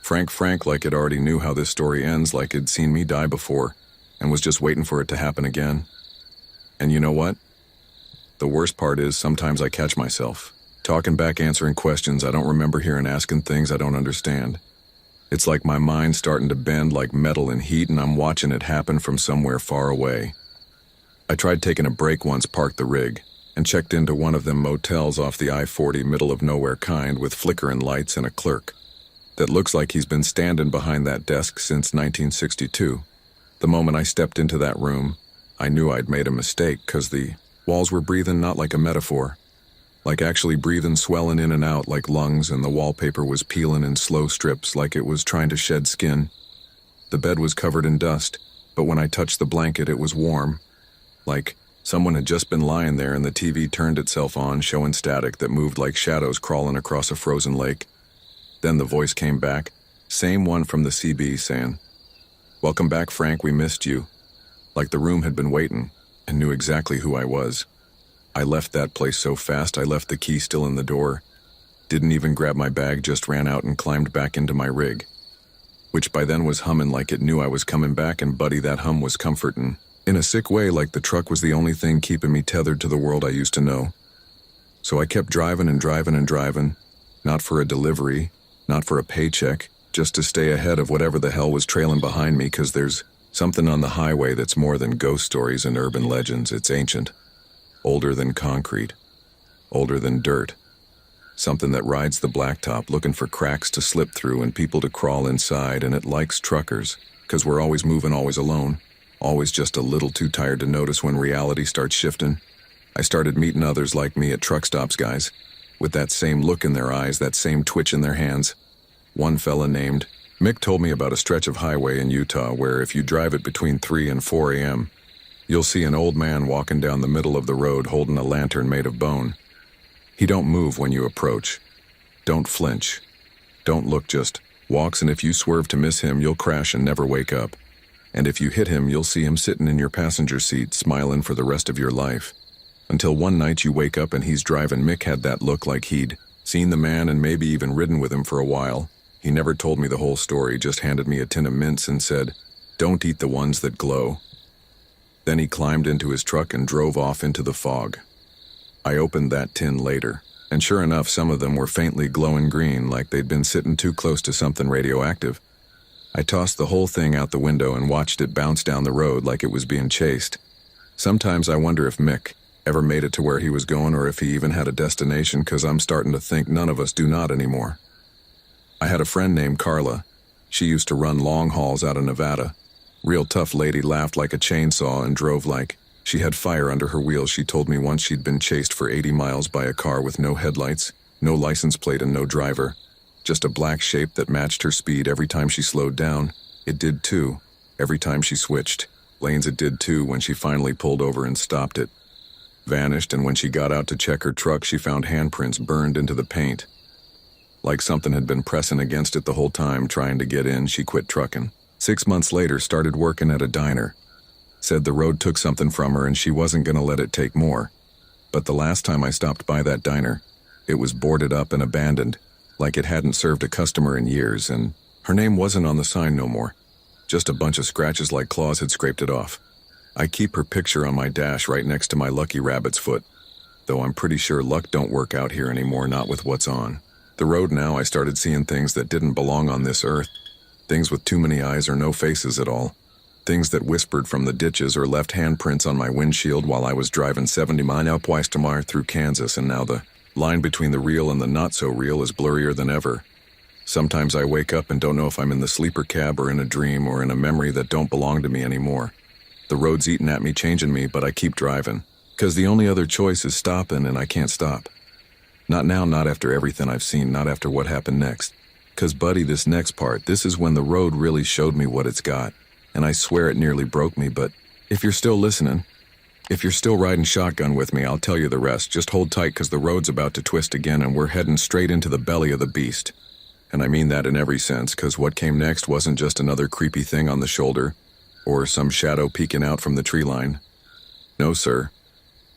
Frank, like it already knew how this story ends, like it'd seen me die before, and was just waiting for it to happen again. And you know what? The worst part is, sometimes I catch myself talking back, answering questions I don't remember hearing, asking things I don't understand. It's like my mind's starting to bend like metal in heat, and I'm watching it happen from somewhere far away. I tried taking a break once, parked the rig, and checked into one of them motels off the I-40, middle of nowhere kind, with flickering lights and a clerk that looks like he's been standing behind that desk since 1962. The moment I stepped into that room, I knew I'd made a mistake, 'cause the walls were breathing, not like a metaphor. Like actually breathing, swelling in and out like lungs, and the wallpaper was peeling in slow strips like it was trying to shed skin. The bed was covered in dust, but when I touched the blanket it was warm. Like someone had just been lying there, and the TV turned itself on, showing static that moved like shadows crawling across a frozen lake. Then the voice came back, same one from the CB, saying, "Welcome back, Frank, we missed you." Like the room had been waiting and knew exactly who I was. I left that place so fast, I left the key still in the door. Didn't even grab my bag, just ran out and climbed back into my rig, which by then was humming like it knew I was coming back, and buddy, that hum was comforting. In a sick way, like the truck was the only thing keeping me tethered to the world I used to know. So I kept driving and driving and driving, not for a delivery, not for a paycheck, just to stay ahead of whatever the hell was trailing behind me, 'cause there's something on the highway that's more than ghost stories and urban legends. It's ancient, older than concrete, older than dirt. Something that rides the blacktop looking for cracks to slip through and people to crawl inside, and it likes truckers, 'cause we're always moving, always alone, always just a little too tired to notice when reality starts shifting. I started meeting others like me at truck stops, guys, with that same look in their eyes, that same twitch in their hands. One fella named Mick told me about a stretch of highway in Utah where if you drive it between 3 and 4 a.m., you'll see an old man walking down the middle of the road holding a lantern made of bone. He don't move when you approach. Don't flinch. Don't look, just walks, and if you swerve to miss him, you'll crash and never wake up. And if you hit him, you'll see him sitting in your passenger seat, smiling for the rest of your life. Until one night you wake up and he's driving. Mick had that look like he'd seen the man and maybe even ridden with him for a while. He never told me the whole story, just handed me a tin of mints and said, "Don't eat the ones that glow." Then he climbed into his truck and drove off into the fog. I opened that tin later, and sure enough, some of them were faintly glowing green, like they'd been sitting too close to something radioactive. I tossed the whole thing out the window and watched it bounce down the road like it was being chased. Sometimes I wonder if Mick ever made it to where he was going, or if he even had a destination, 'cause I'm starting to think none of us do not anymore. I had a friend named Carla. She used to run long hauls out of Nevada. Real tough lady, laughed like a chainsaw and drove like she had fire under her wheels. She told me once she'd been chased for 80 miles by a car with no headlights, no license plate, and no driver. Just a black shape that matched her speed every time she slowed down. It did too, every time she switched lanes. It did too when she finally pulled over and stopped it. Vanished, and when she got out to check her truck, she found handprints burned into the paint. Like something had been pressing against it the whole time, trying to get in. She quit trucking. 6 months later, started working at a diner. Said the road took something from her and she wasn't gonna let it take more. But the last time I stopped by that diner, it was boarded up and abandoned, like it hadn't served a customer in years, and her name wasn't on the sign no more. Just a bunch of scratches like claws had scraped it off. I keep her picture on my dash right next to my lucky rabbit's foot, though I'm pretty sure luck don't work out here anymore, not with what's on the road now. I started seeing things that didn't belong on this earth. Things with too many eyes or no faces at all. Things that whispered from the ditches or left handprints on my windshield while I was driving 70 miles up Weistamar through Kansas, and now the line between the real and the not-so-real is blurrier than ever. Sometimes I wake up and don't know if I'm in the sleeper cab or in a dream or in a memory that don't belong to me anymore. The road's eating at me, changing me, but I keep driving. 'Cause the only other choice is stopping, and I can't stop. Not now, not after everything I've seen, not after what happened next. 'Cause buddy, this next part, this is when the road really showed me what it's got. And I swear it nearly broke me, but if you're still listening, if you're still riding shotgun with me, I'll tell you the rest. Just hold tight, 'cause the road's about to twist again and we're heading straight into the belly of the beast. And I mean that in every sense, 'cause what came next wasn't just another creepy thing on the shoulder, or some shadow peeking out from the tree line. No, sir.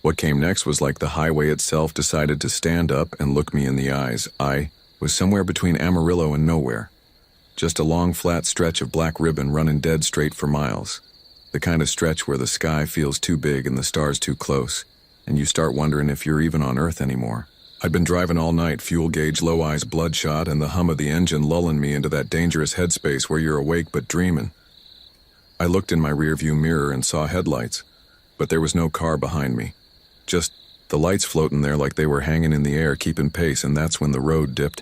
What came next was like the highway itself decided to stand up and look me in the eyes. I was somewhere between Amarillo and nowhere. Just a long, flat stretch of black ribbon running dead straight for miles. The kind of stretch where the sky feels too big and the stars too close, and you start wondering if you're even on Earth anymore. I'd been driving all night, fuel gauge low, eyes bloodshot, and the hum of the engine lulling me into that dangerous headspace where you're awake but dreaming. I looked in my rearview mirror and saw headlights, but there was no car behind me. Just the lights floating there like they were hanging in the air, keeping pace, and that's when the road dipped.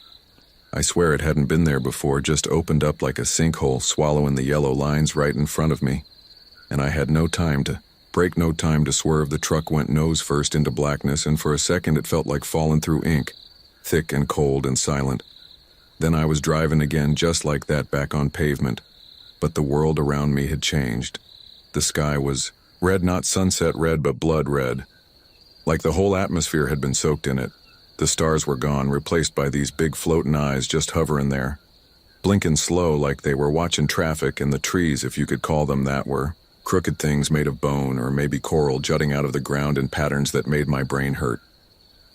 I swear it hadn't been there before, just opened up like a sinkhole, swallowing the yellow lines right in front of me. And I had no time to brake, no time to swerve. The truck went nose first into blackness, and for a second it felt like falling through ink, thick and cold and silent. Then I was driving again just like that, back on pavement. But the world around me had changed. The sky was red, not sunset red, but blood red. Like the whole atmosphere had been soaked in it. The stars were gone, replaced by these big floating eyes just hovering there, blinking slow like they were watching traffic, and the trees, if you could call them that, were crooked things made of bone or maybe coral jutting out of the ground in patterns that made my brain hurt.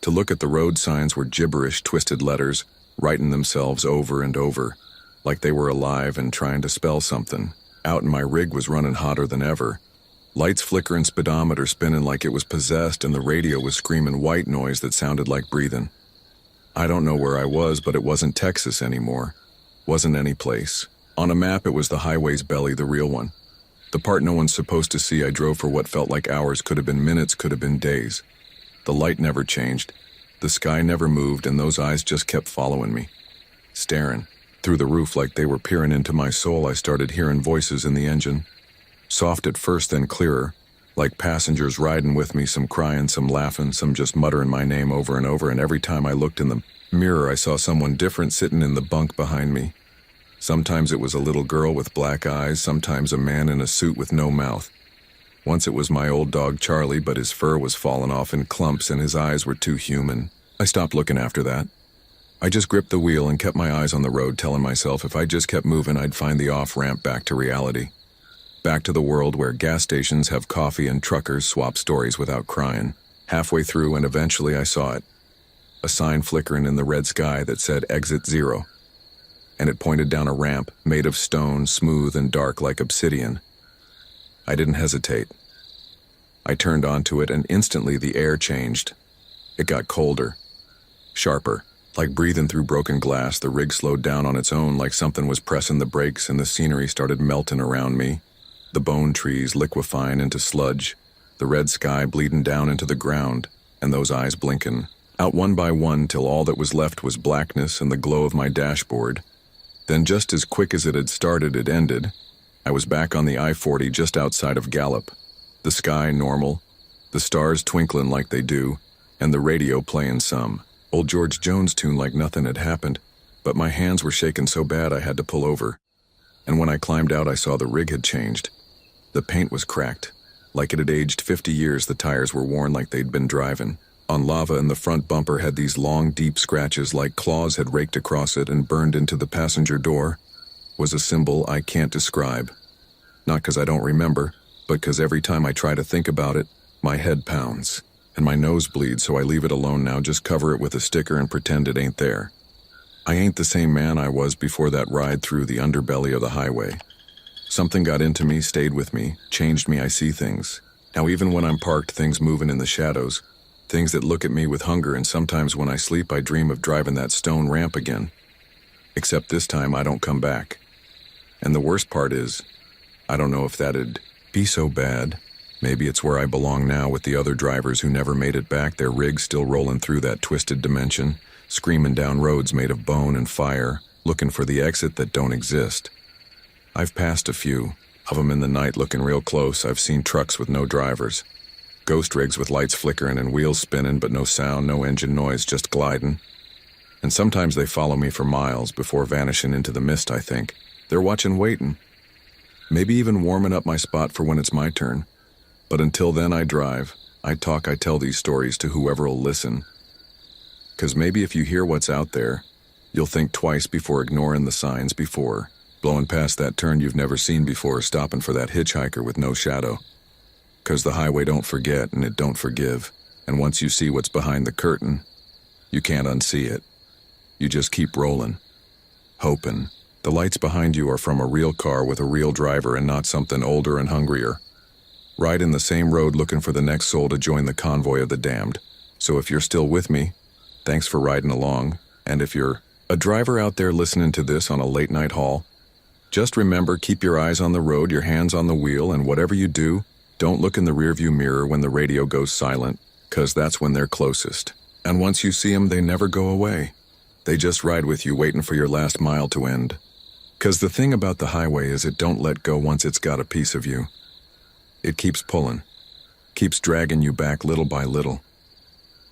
To look at the road signs were gibberish, twisted letters, writing themselves over and over, like they were alive and trying to spell something. Out in my rig was running hotter than ever. Lights flickering, speedometer spinning like it was possessed, and the radio was screaming white noise that sounded like breathing. I don't know where I was, but it wasn't Texas anymore. Wasn't any place. On a map, it was the highway's belly, the real one. The part no one's supposed to see. I drove for what felt like hours, could have been minutes, could have been days. The light never changed. The sky never moved, and those eyes just kept following me. Staring. Through the roof like they were peering into my soul, I started hearing voices in the engine. Soft at first, then clearer, like passengers riding with me, some crying, some laughing, some just muttering my name over and over, and every time I looked in the mirror I saw someone different sitting in the bunk behind me. Sometimes it was a little girl with black eyes, sometimes a man in a suit with no mouth. Once it was my old dog Charlie, but his fur was falling off in clumps and his eyes were too human. I stopped looking after that. I just gripped the wheel and kept my eyes on the road, telling myself if I just kept moving I'd find the off-ramp back to reality. Back to the world where gas stations have coffee and truckers swap stories without crying. Halfway through, and eventually I saw it. A sign flickering in the red sky that said Exit 0. And it pointed down a ramp made of stone, smooth and dark like obsidian. I didn't hesitate. I turned onto it, and instantly the air changed. It got colder, sharper, like breathing through broken glass. The rig slowed down on its own like something was pressing the brakes, and the scenery started melting around me. The bone trees liquefying into sludge, the red sky bleeding down into the ground, and those eyes blinking, out one by one till all that was left was blackness and the glow of my dashboard. Then just as quick as it had started, it ended. I was back on the I-40 just outside of Gallup. The sky normal, the stars twinkling like they do, and the radio playing some old George Jones tune like nothing had happened, but my hands were shaking so bad I had to pull over. And when I climbed out, I saw the rig had changed. The paint was cracked. Like it had aged 50 years, the tires were worn like they'd been driving. On lava, and the front bumper had these long, deep scratches like claws had raked across it, and burned into the passenger door was a symbol I can't describe. Not 'cause I don't remember, but 'cause every time I try to think about it, my head pounds, and my nose bleeds, so I leave it alone now, just cover it with a sticker and pretend it ain't there. I ain't the same man I was before that ride through the underbelly of the highway. Something got into me, stayed with me, changed me. I see things. Now even when I'm parked, things moving in the shadows, things that look at me with hunger, and sometimes when I sleep I dream of driving that stone ramp again. Except this time I don't come back. And the worst part is, I don't know if that'd be so bad. Maybe it's where I belong now with the other drivers who never made it back, their rigs still rolling through that twisted dimension, screaming down roads made of bone and fire, looking for the exit that don't exist. I've passed a few of them in the night looking real close. I've seen trucks with no drivers, ghost rigs with lights flickering and wheels spinning but no sound, no engine noise, just gliding. And sometimes they follow me for miles before vanishing into the mist, I think. They're watching, waiting. Maybe even warming up my spot for when it's my turn. But until then, I drive. I talk, I tell these stories to whoever'll listen. 'Cause maybe if you hear what's out there, you'll think twice before ignoring the signs, before blowing past that turn you've never seen before, stopping for that hitchhiker with no shadow. 'Cause the highway don't forget and it don't forgive. And once you see what's behind the curtain, you can't unsee it. You just keep rolling, hoping. The lights behind you are from a real car with a real driver and not something older and hungrier. Riding the same road looking for the next soul to join the convoy of the damned. So if you're still with me, thanks for riding along. And if you're a driver out there listening to this on a late night haul, just remember, keep your eyes on the road, your hands on the wheel, and whatever you do, don't look in the rearview mirror when the radio goes silent, 'cause that's when they're closest. And once you see them, they never go away. They just ride with you, waiting for your last mile to end. 'Cause the thing about the highway is it don't let go once it's got a piece of you. It keeps pulling, keeps dragging you back little by little,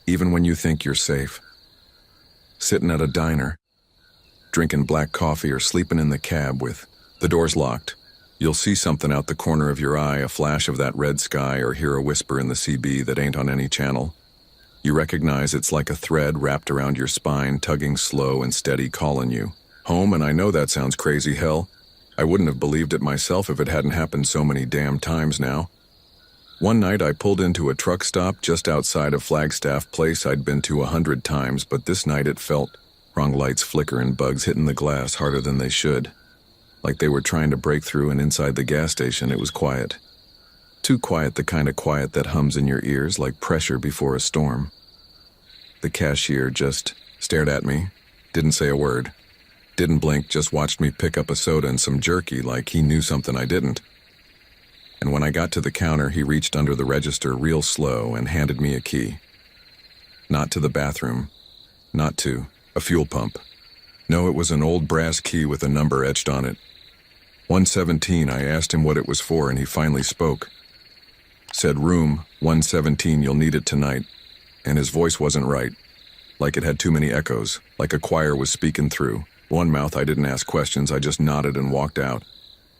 even when you think you're safe. Sitting at a diner, drinking black coffee or sleeping in the cab with the doors locked, you'll see something out the corner of your eye, a flash of that red sky, or hear a whisper in the CB that ain't on any channel. You recognize it's like a thread wrapped around your spine, tugging slow and steady, calling you home. And I know that sounds crazy hell. I wouldn't have believed it myself if it hadn't happened so many damn times now. One night I pulled into a truck stop just outside of Flagstaff Place I'd been to 100 times, but this night it felt wrong. Lights flickering, bugs hitting the glass harder than they should. Like they were trying to break through, and inside the gas station it was quiet. Too quiet, the kind of quiet that hums in your ears like pressure before a storm. The cashier just stared at me, didn't say a word, didn't blink, just watched me pick up a soda and some jerky like he knew something I didn't. And when I got to the counter, he reached under the register real slow and handed me a key. Not to the bathroom, not to a fuel pump. No, it was an old brass key with a number etched on it. 117. I asked him what it was for, and he finally spoke. Said, "Room 117, you'll need it tonight." And his voice wasn't right, like it had too many echoes, like a choir was speaking through one mouth. I didn't ask questions, I just nodded and walked out.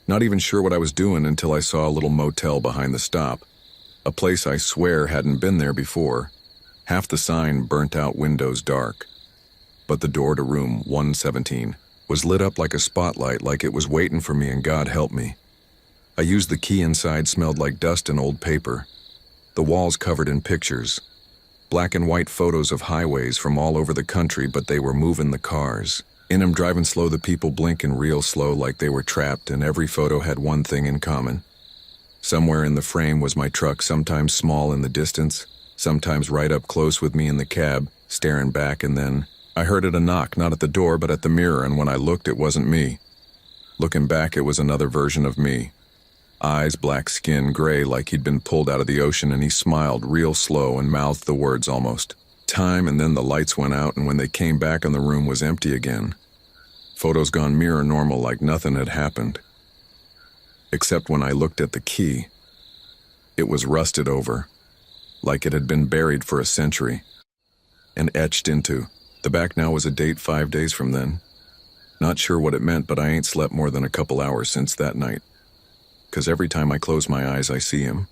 Not even sure what I was doing until I saw a little motel behind the stop. A place I swear hadn't been there before. Half the sign burnt out, windows dark. But the door to room 117 was lit up like a spotlight, like it was waiting for me, and God help me. I used the key. Inside smelled like dust and old paper. The walls covered in pictures. Black and white photos of highways from all over the country, but they were moving the cars. In 'em driving slow, the people blinking real slow like they were trapped, and every photo had one thing in common. Somewhere in the frame was my truck, sometimes small in the distance, sometimes right up close with me in the cab, staring back. And then I heard it, a knock, not at the door but at the mirror, and when I looked it wasn't me. Looking back, it was another version of me. Eyes, black skin, gray like he'd been pulled out of the ocean, and he smiled real slow and mouthed the words almost time. And then the lights went out, and when they came back and the room was empty again. Photos gone mirror normal, like nothing had happened. Except when I looked at the key, it was rusted over, like it had been buried for a century, and etched into the back now was a date 5 days from then. Not sure what it meant, but I ain't slept more than a couple hours since that night. 'Cause every time I close my eyes I see him.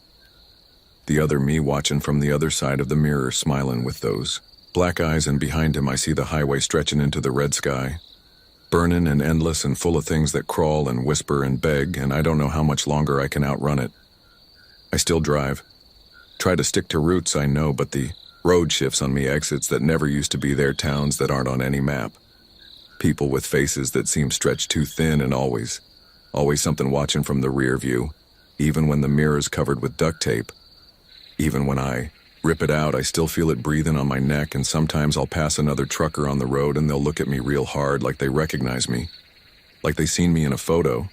The other me, watching from the other side of the mirror, smiling with those black eyes, and behind him I see the highway stretching into the red sky. Burning and endless and full of things that crawl and whisper and beg, and I don't know how much longer I can outrun it. I still drive. Try to stick to routes I know, but the road shifts on me, exits that never used to be there, towns that aren't on any map. People with faces that seem stretched too thin, and always something watching from the rear view, even when the mirror's covered with duct tape. Even when I rip it out, I still feel it breathing on my neck, and sometimes I'll pass another trucker on the road and they'll look at me real hard, like they recognize me, like they seen me in a photo,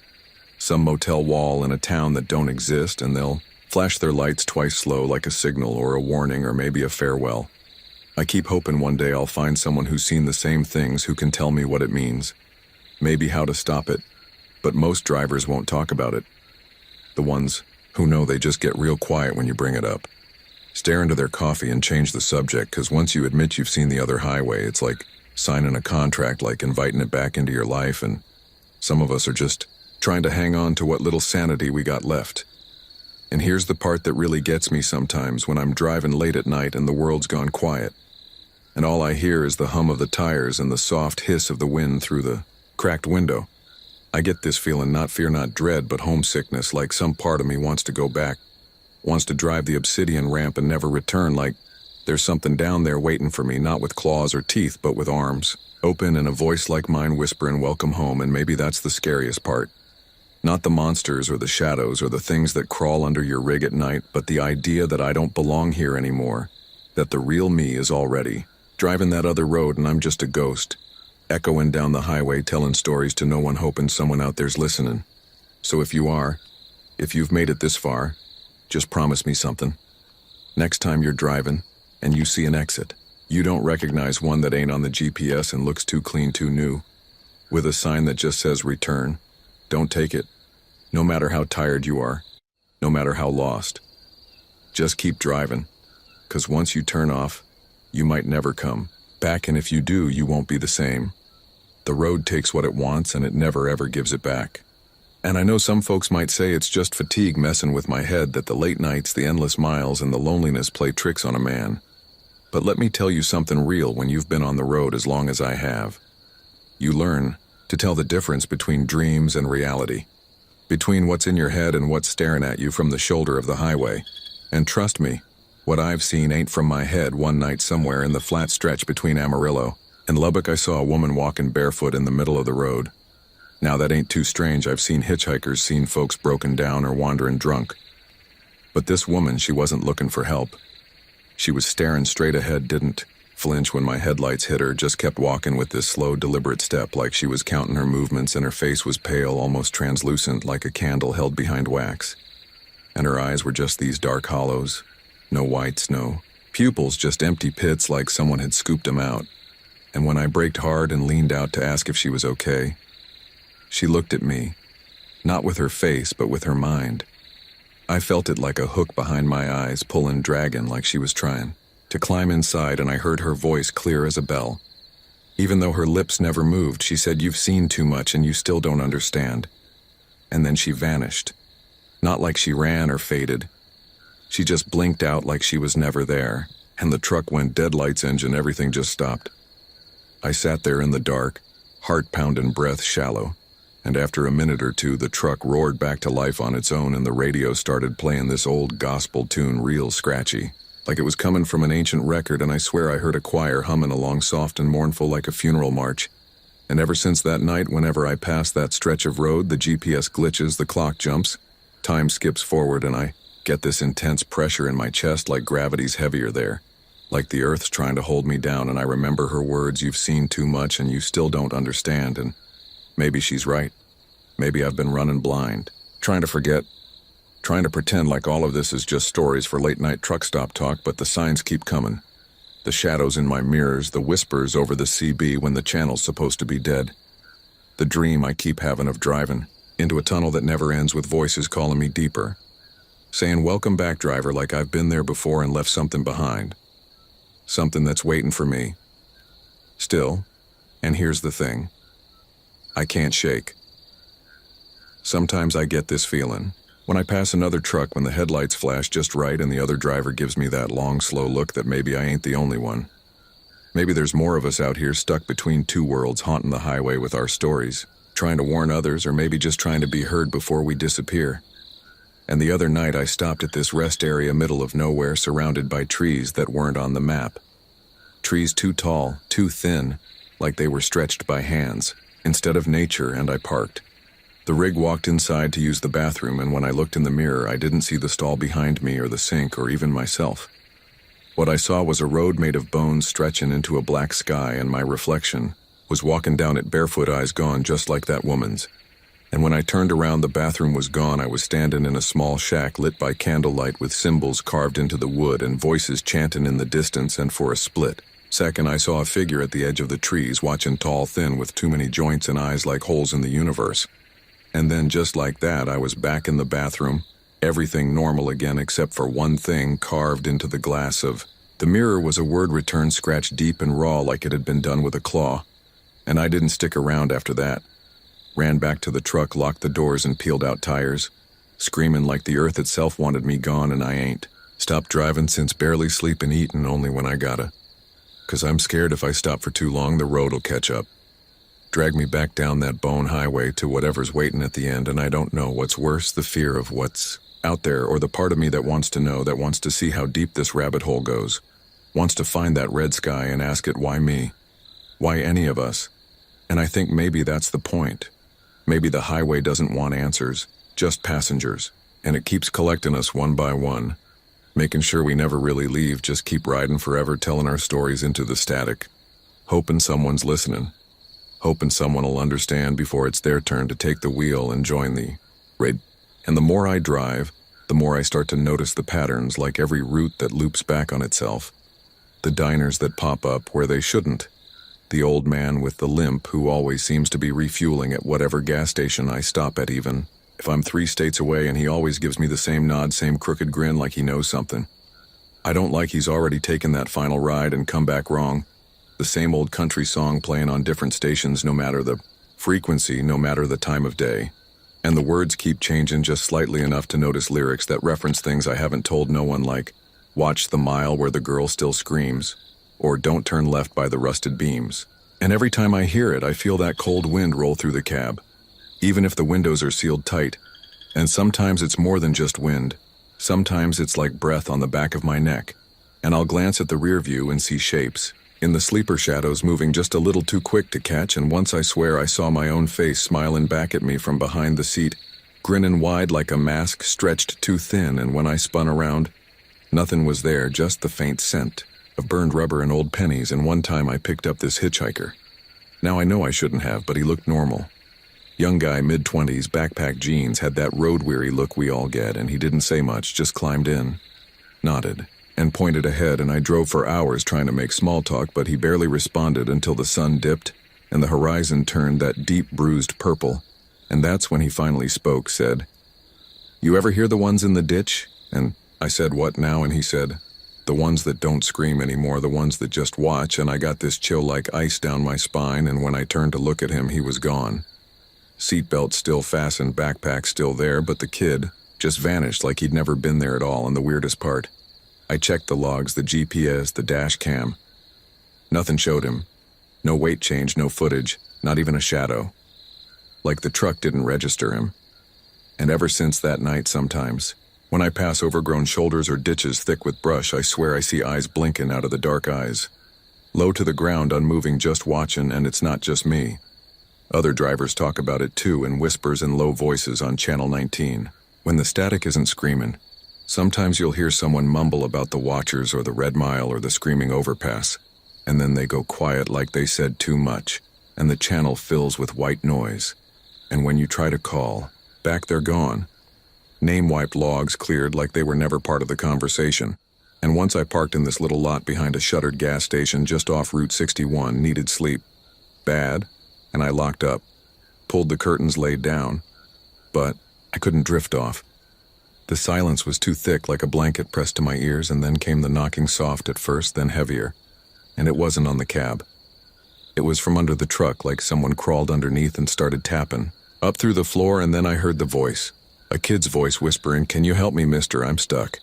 some motel wall in a town that don't exist, and they'll flash their lights twice slow like a signal or a warning or maybe a farewell. I keep hoping one day I'll find someone who's seen the same things, who can tell me what it means. maybe how to stop it, but most drivers won't talk about it. The ones who know, they just get real quiet when you bring it up. Stare into their coffee and change the subject, because once you admit you've seen the other highway, it's like signing a contract, like inviting it back into your life, and some of us are just trying to hang on to what little sanity we got left. And here's the part that really gets me sometimes, when I'm driving late at night and the world's gone quiet, and all I hear is the hum of the tires and the soft hiss of the wind through the cracked window. I get this feeling, not fear, not dread, but homesickness, like some part of me wants to go back, wants to drive the obsidian ramp and never return, like there's something down there waiting for me, not with claws or teeth, but with arms open and a voice like mine whispering welcome home. And maybe that's the scariest part. Not the monsters or the shadows or the things that crawl under your rig at night, but the idea that I don't belong here anymore, that the real me is already driving that other road and I'm just a ghost, echoing down the highway telling stories to no one, hoping someone out there's listening. So if you've made it this far, just promise me something. Next time you're driving and you see an exit, you don't recognize one that ain't on the GPS and looks too clean, too new, with a sign that just says return, don't take it. No matter how tired you are, no matter how lost, just keep driving, 'cause once you turn off, you might never come back, and if you do, you won't be the same. The road takes what it wants and it never ever gives it back. And I know some folks might say it's just fatigue messing with my head, that the late nights, the endless miles, and the loneliness play tricks on a man. But let me tell you something real. When you've been on the road as long as I have, you learn to tell the difference between dreams and reality, between what's in your head and what's staring at you from the shoulder of the highway. And trust me, what I've seen ain't from my head. One night somewhere in the flat stretch between Amarillo and Lubbock, I saw a woman walking barefoot in the middle of the road. Now that ain't too strange. I've seen hitchhikers, seen folks broken down or wandering drunk. But this woman, she wasn't looking for help. She was staring straight ahead, didn't flinch when my headlights hit her, just kept walking with this slow, deliberate step, like she was counting her movements, and her face was pale, almost translucent, like a candle held behind wax. And her eyes were just these dark hollows. No whites, no pupils, just empty pits, like someone had scooped them out. And when I braked hard and leaned out to ask if she was okay, she looked at me, not with her face, but with her mind. I felt it like a hook behind my eyes, pulling, dragging, like she was trying to climb inside, and I heard her voice clear as a bell. Even though her lips never moved, she said, "You've seen too much and you still don't understand." And then she vanished. Not like she ran or faded. She just blinked out like she was never there, and the truck went dead, lights, engine, everything just stopped. I sat there in the dark, heart pounding, breath shallow, and after a minute or two, the truck roared back to life on its own, and the radio started playing this old gospel tune, real scratchy, like it was coming from an ancient record, and I swear I heard a choir humming along, soft and mournful, like a funeral march. And ever since that night, whenever I pass that stretch of road, the GPS glitches, the clock jumps, time skips forward, and I get this intense pressure in my chest, like gravity's heavier there, like the earth's trying to hold me down. And I remember her words, "You've seen too much and you still don't understand." And maybe she's right. Maybe I've been running blind, trying to forget, trying to pretend like all of this is just stories for late night truck stop talk, but the signs keep coming. The shadows in my mirrors, the whispers over the CB when the channel's supposed to be dead. The dream I keep having of driving into a tunnel that never ends, with voices calling me deeper, saying, "Welcome back, driver," like I've been there before and left something behind. Something that's waiting for me. Still, and here's the thing, I can't shake. Sometimes I get this feeling when I pass another truck, when the headlights flash just right and the other driver gives me that long, slow look, that maybe I ain't the only one. Maybe there's more of us out here stuck between two worlds, haunting the highway with our stories, trying to warn others, or maybe just trying to be heard before we disappear. And the other night I stopped at this rest area, middle of nowhere, surrounded by trees that weren't on the map. Trees too tall, too thin, like they were stretched by hands, instead of nature, and I parked. The rig walked inside to use the bathroom, and when I looked in the mirror, I didn't see the stall behind me or the sink or even myself. What I saw was a road made of bones stretching into a black sky, and my reflection was walking down it barefoot, eyes gone just like that woman's. And when I turned around, the bathroom was gone. I was standing in a small shack lit by candlelight, with symbols carved into the wood and voices chanting in the distance, and for a split, Second, I saw a figure at the edge of the trees, watching tall, thin, with too many joints and eyes like holes in the universe. And then just like that, I was back in the bathroom, everything normal again except for one thing carved into the glass of... The mirror was a word return scratched deep and raw like it had been done with a claw. And I didn't stick around after that. Ran back to the truck, locked the doors, and peeled out tires, screaming like the earth itself wanted me gone and I ain't. Stopped driving since barely sleep and eatin' only when I gotta. 'Cause I'm scared if I stop for too long, the road'll catch up. Drag me back down that bone highway to whatever's waiting at the end, and I don't know what's worse, the fear of what's out there, or the part of me that wants to know, that wants to see how deep this rabbit hole goes, wants to find that red sky and ask it, why me? Why any of us? And I think maybe that's the point. Maybe the highway doesn't want answers, just passengers, and it keeps collecting us one by one, making sure we never really leave, just keep riding forever, telling our stories into the static, hoping someone's listening, hoping someone will understand before it's their turn to take the wheel and join the raid. And the more I drive, the more I start to notice the patterns, like every route that loops back on itself. The diners that pop up where they shouldn't. The old man with the limp who always seems to be refueling at whatever gas station I stop at, even if I'm 3 states away, and he always gives me the same nod, same crooked grin like he knows something. I don't like he's already taken that final ride and come back wrong. The same old country song playing on different stations, no matter the frequency, no matter the time of day. And the words keep changing just slightly enough to notice lyrics that reference things I haven't told no one, like, watch the mile where the girl still screams, or don't turn left by the rusted beams. And every time I hear it, I feel that cold wind roll through the cab, even if the windows are sealed tight. And sometimes it's more than just wind. Sometimes it's like breath on the back of my neck. And I'll glance at the rear view and see shapes in the sleeper shadows moving just a little too quick to catch, and once I swear I saw my own face smiling back at me from behind the seat, grinning wide like a mask stretched too thin, and when I spun around, nothing was there, just the faint scent of burned rubber and old pennies, and one time I picked up this hitchhiker. Now I know I shouldn't have, but he looked normal. Young guy, mid-20s, backpack jeans, had that road-weary look we all get, and he didn't say much, just climbed in, nodded, and pointed ahead, and I drove for hours trying to make small talk, but he barely responded until the sun dipped and the horizon turned that deep bruised purple, and that's when he finally spoke, said, "You ever hear the ones in the ditch?" And I said, "What now?" And he said, "The ones that don't scream anymore, the ones that just watch," and I got this chill like ice down my spine, and when I turned to look at him, he was gone. Seatbelt still fastened, backpack still there, but the kid just vanished like he'd never been there at all, and the weirdest part, I checked the logs, the GPS, the dash cam. Nothing showed him. No weight change, no footage, not even a shadow. Like the truck didn't register him. And ever since that night, sometimes, when I pass overgrown shoulders or ditches thick with brush, I swear I see eyes blinking out of the dark eyes. Low to the ground, unmoving, just watching, and it's not just me. Other drivers talk about it too, in whispers and low voices on Channel 19. When the static isn't screaming, sometimes you'll hear someone mumble about the watchers or the red mile or the screaming overpass, and then they go quiet like they said too much, and the channel fills with white noise. And when you try to call, back they're gone. Name-wiped logs cleared like they were never part of the conversation. And once I parked in this little lot behind a shuttered gas station just off Route 61, needed sleep. Bad, and I locked up. Pulled the curtains, laid down. But I couldn't drift off. The silence was too thick, like a blanket pressed to my ears, and then came the knocking, soft at first, then heavier. And it wasn't on the cab. It was from under the truck, like someone crawled underneath and started tapping. Up through the floor, and then I heard the voice. A kid's voice whispering, "Can you help me, mister? I'm stuck."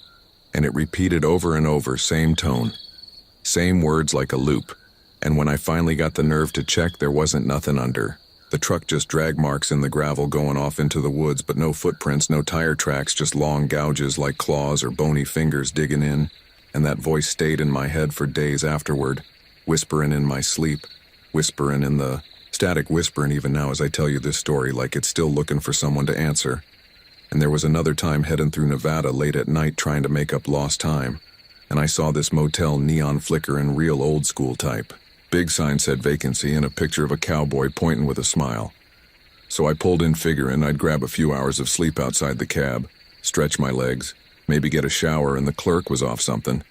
And it repeated over and over, same tone. Same words like a loop. And when I finally got the nerve to check, there wasn't nothing under. The truck just drag marks in the gravel going off into the woods, but no footprints, no tire tracks, just long gouges like claws or bony fingers digging in. And that voice stayed in my head for days afterward, whispering in my sleep, whispering in the static, whispering even now as I tell you this story, like it's still looking for someone to answer. And there was another time heading through Nevada late at night trying to make up lost time, and I saw this motel neon flickering, real old school type. Big sign said vacancy and a picture of a cowboy pointing with a smile. So I pulled in figuring I'd grab a few hours of sleep outside the cab, stretch my legs, maybe get a shower, and the clerk was off something.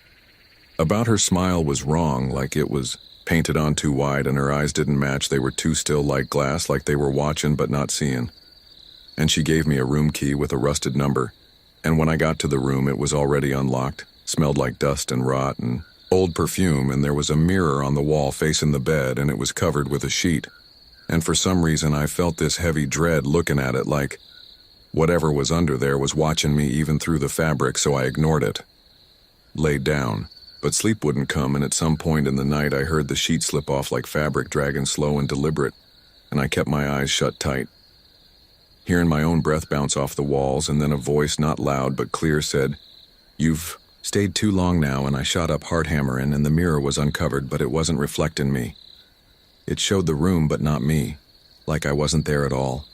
About her smile was wrong, like it was painted on too wide, and her eyes didn't match. They were too still like glass, like they were watching but not seeing. And she gave me a room key with a rusted number, and when I got to the room it was already unlocked, smelled like dust and rot and old perfume, and there was a mirror on the wall facing the bed, and it was covered with a sheet. And for some reason I felt this heavy dread looking at it, like whatever was under there was watching me even through the fabric, so I ignored it. Laid down, but sleep wouldn't come, and at some point in the night I heard the sheet slip off like fabric, dragging slow and deliberate, and I kept my eyes shut tight. Hearing my own breath bounce off the walls, and then a voice, not loud but clear, said, "You've stayed too long now," and I shot up, hard hammering, and the mirror was uncovered, but it wasn't reflecting me. It showed the room but not me, like I wasn't there at all.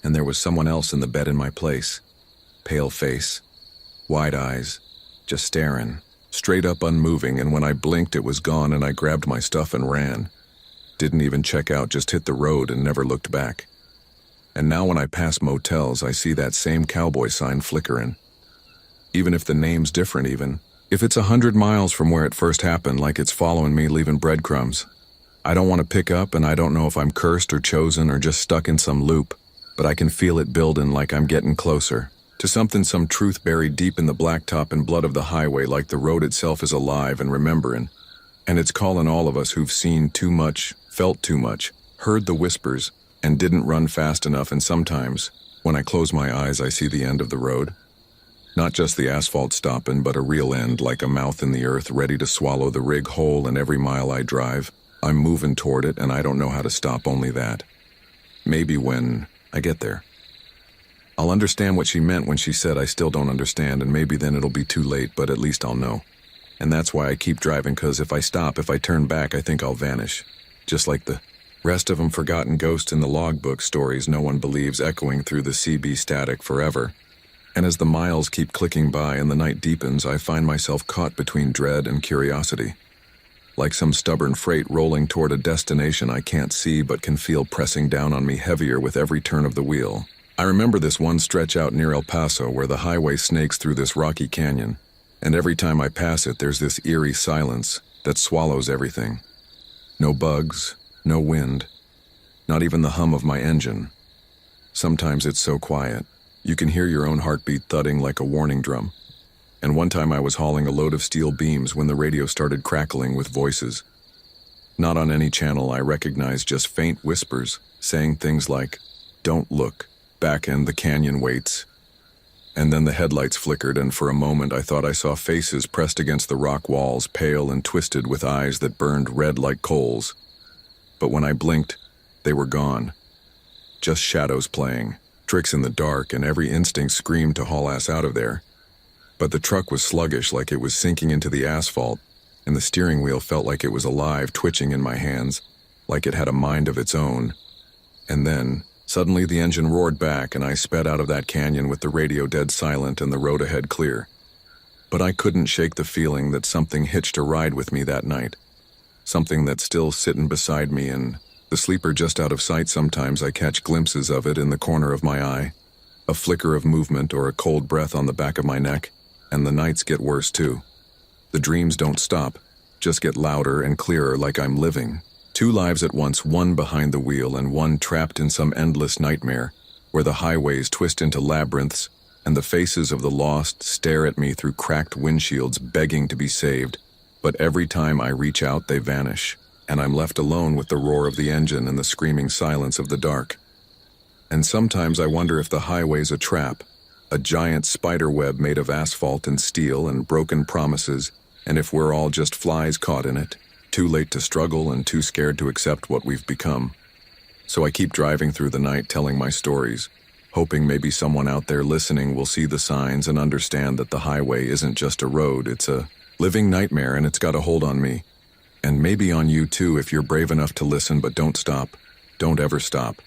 And there was someone else in the bed in my place. Pale face, wide eyes, just staring, straight up, unmoving, and when I blinked it was gone, and I grabbed my stuff and ran. Didn't even check out, just hit the road and never looked back. And now when I pass motels I see that same cowboy sign flickering. Even if the name's different, even if it's 100 miles from where it first happened, like it's following me, leaving breadcrumbs. I don't want to pick up, and I don't know if I'm cursed or chosen or just stuck in some loop, but I can feel it building, like I'm getting closer to something, some truth buried deep in the blacktop and blood of the highway, like the road itself is alive and remembering. And it's calling all of us who've seen too much, felt too much, heard the whispers, and didn't run fast enough. And sometimes, when I close my eyes, I see the end of the road. Not just the asphalt stopping, but a real end, like a mouth in the earth ready to swallow the rig whole, and every mile I drive, I'm moving toward it, and I don't know how to stop, only that. Maybe when I get there, I'll understand what she meant when she said I still don't understand, and maybe then it'll be too late, but at least I'll know. And that's why I keep driving, cause if I stop, if I turn back, I think I'll vanish. Just like the rest of them forgotten ghosts in the logbook, stories no one believes, echoing through the CB static forever. And as the miles keep clicking by and the night deepens, I find myself caught between dread and curiosity. Like some stubborn freight rolling toward a destination I can't see but can feel pressing down on me heavier with every turn of the wheel. I remember this one stretch out near El Paso where the highway snakes through this rocky canyon, and every time I pass it there's this eerie silence that swallows everything. No bugs, no wind, not even the hum of my engine. Sometimes it's so quiet, you can hear your own heartbeat thudding like a warning drum. And one time I was hauling a load of steel beams when the radio started crackling with voices. Not on any channel I recognized, just faint whispers, saying things like, "Don't look, back end, the canyon waits." And then the headlights flickered, and for a moment I thought I saw faces pressed against the rock walls, pale and twisted with eyes that burned red like coals. But when I blinked, they were gone. Just shadows playing, tricks in the dark, and every instinct screamed to haul ass out of there. But the truck was sluggish, like it was sinking into the asphalt, and the steering wheel felt like it was alive, twitching in my hands, like it had a mind of its own. And then, suddenly the engine roared back, and I sped out of that canyon with the radio dead silent and the road ahead clear. But I couldn't shake the feeling that something hitched a ride with me that night. Something that's still sitting beside me, and the sleeper just out of sight. Sometimes I catch glimpses of it in the corner of my eye, a flicker of movement or a cold breath on the back of my neck. And the nights get worse too. The dreams don't stop, just get louder and clearer, like I'm living. Two lives at once, one behind the wheel and one trapped in some endless nightmare, where the highways twist into labyrinths and the faces of the lost stare at me through cracked windshields, begging to be saved. But every time I reach out, they vanish, and I'm left alone with the roar of the engine and the screaming silence of the dark. And sometimes I wonder if the highway's a trap, a giant spider web made of asphalt and steel and broken promises, and if we're all just flies caught in it, too late to struggle and too scared to accept what we've become. So I keep driving through the night telling my stories, hoping maybe someone out there listening will see the signs and understand that the highway isn't just a road, it's a living nightmare, and it's got a hold on me. And maybe on you too if you're brave enough to listen, but don't stop. Don't ever stop.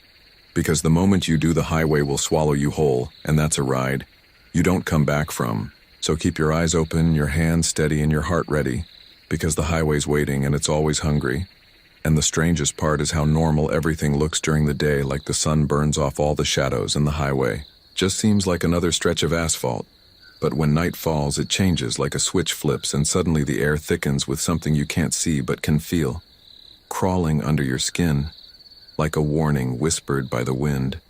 Because the moment you do, the highway will swallow you whole, and that's a ride you don't come back from. So keep your eyes open, your hands steady, and your heart ready, because the highway's waiting and it's always hungry. And the strangest part is how normal everything looks during the day, like the sun burns off all the shadows, and the highway just seems like another stretch of asphalt. But when night falls, it changes like a switch flips, and suddenly the air thickens with something you can't see but can feel, crawling under your skin, like a warning whispered by the wind.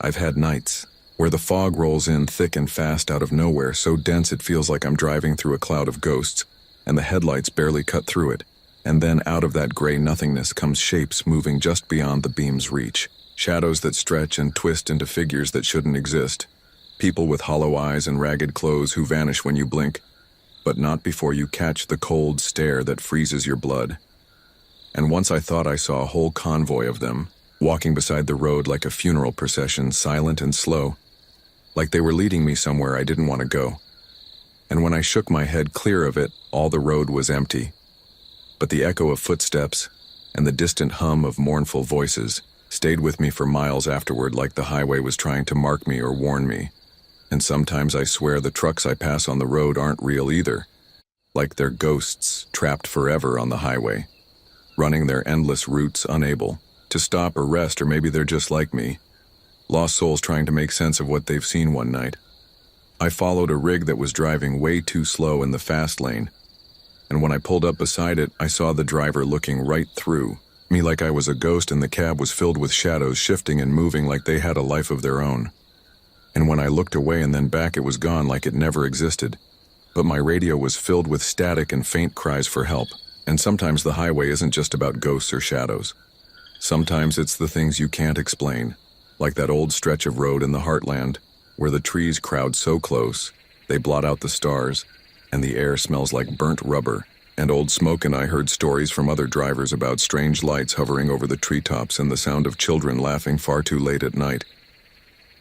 I've had nights where the fog rolls in thick and fast out of nowhere, so dense it feels like I'm driving through a cloud of ghosts, and the headlights barely cut through it. And then out of that gray nothingness comes shapes moving just beyond the beam's reach. Shadows that stretch and twist into figures that shouldn't exist. People with hollow eyes and ragged clothes who vanish when you blink, but not before you catch the cold stare that freezes your blood. And once I thought I saw a whole convoy of them, walking beside the road like a funeral procession, silent and slow, like they were leading me somewhere I didn't want to go. And when I shook my head clear of it, all the road was empty. But the echo of footsteps and the distant hum of mournful voices stayed with me for miles afterward, like the highway was trying to mark me or warn me. And sometimes I swear the trucks I pass on the road aren't real either, like they're ghosts trapped forever on the highway, running their endless routes unable to stop or rest, or maybe they're just like me, lost souls trying to make sense of what they've seen one night. I followed a rig that was driving way too slow in the fast lane, and when I pulled up beside it, I saw the driver looking right through me like I was a ghost, and the cab was filled with shadows shifting and moving like they had a life of their own. And when I looked away and then back, it was gone like it never existed. But my radio was filled with static and faint cries for help. And sometimes the highway isn't just about ghosts or shadows. Sometimes it's the things you can't explain, like that old stretch of road in the heartland, where the trees crowd so close, they blot out the stars, and the air smells like burnt rubber. And Old Smoke and I heard stories from other drivers about strange lights hovering over the treetops and the sound of children laughing far too late at night.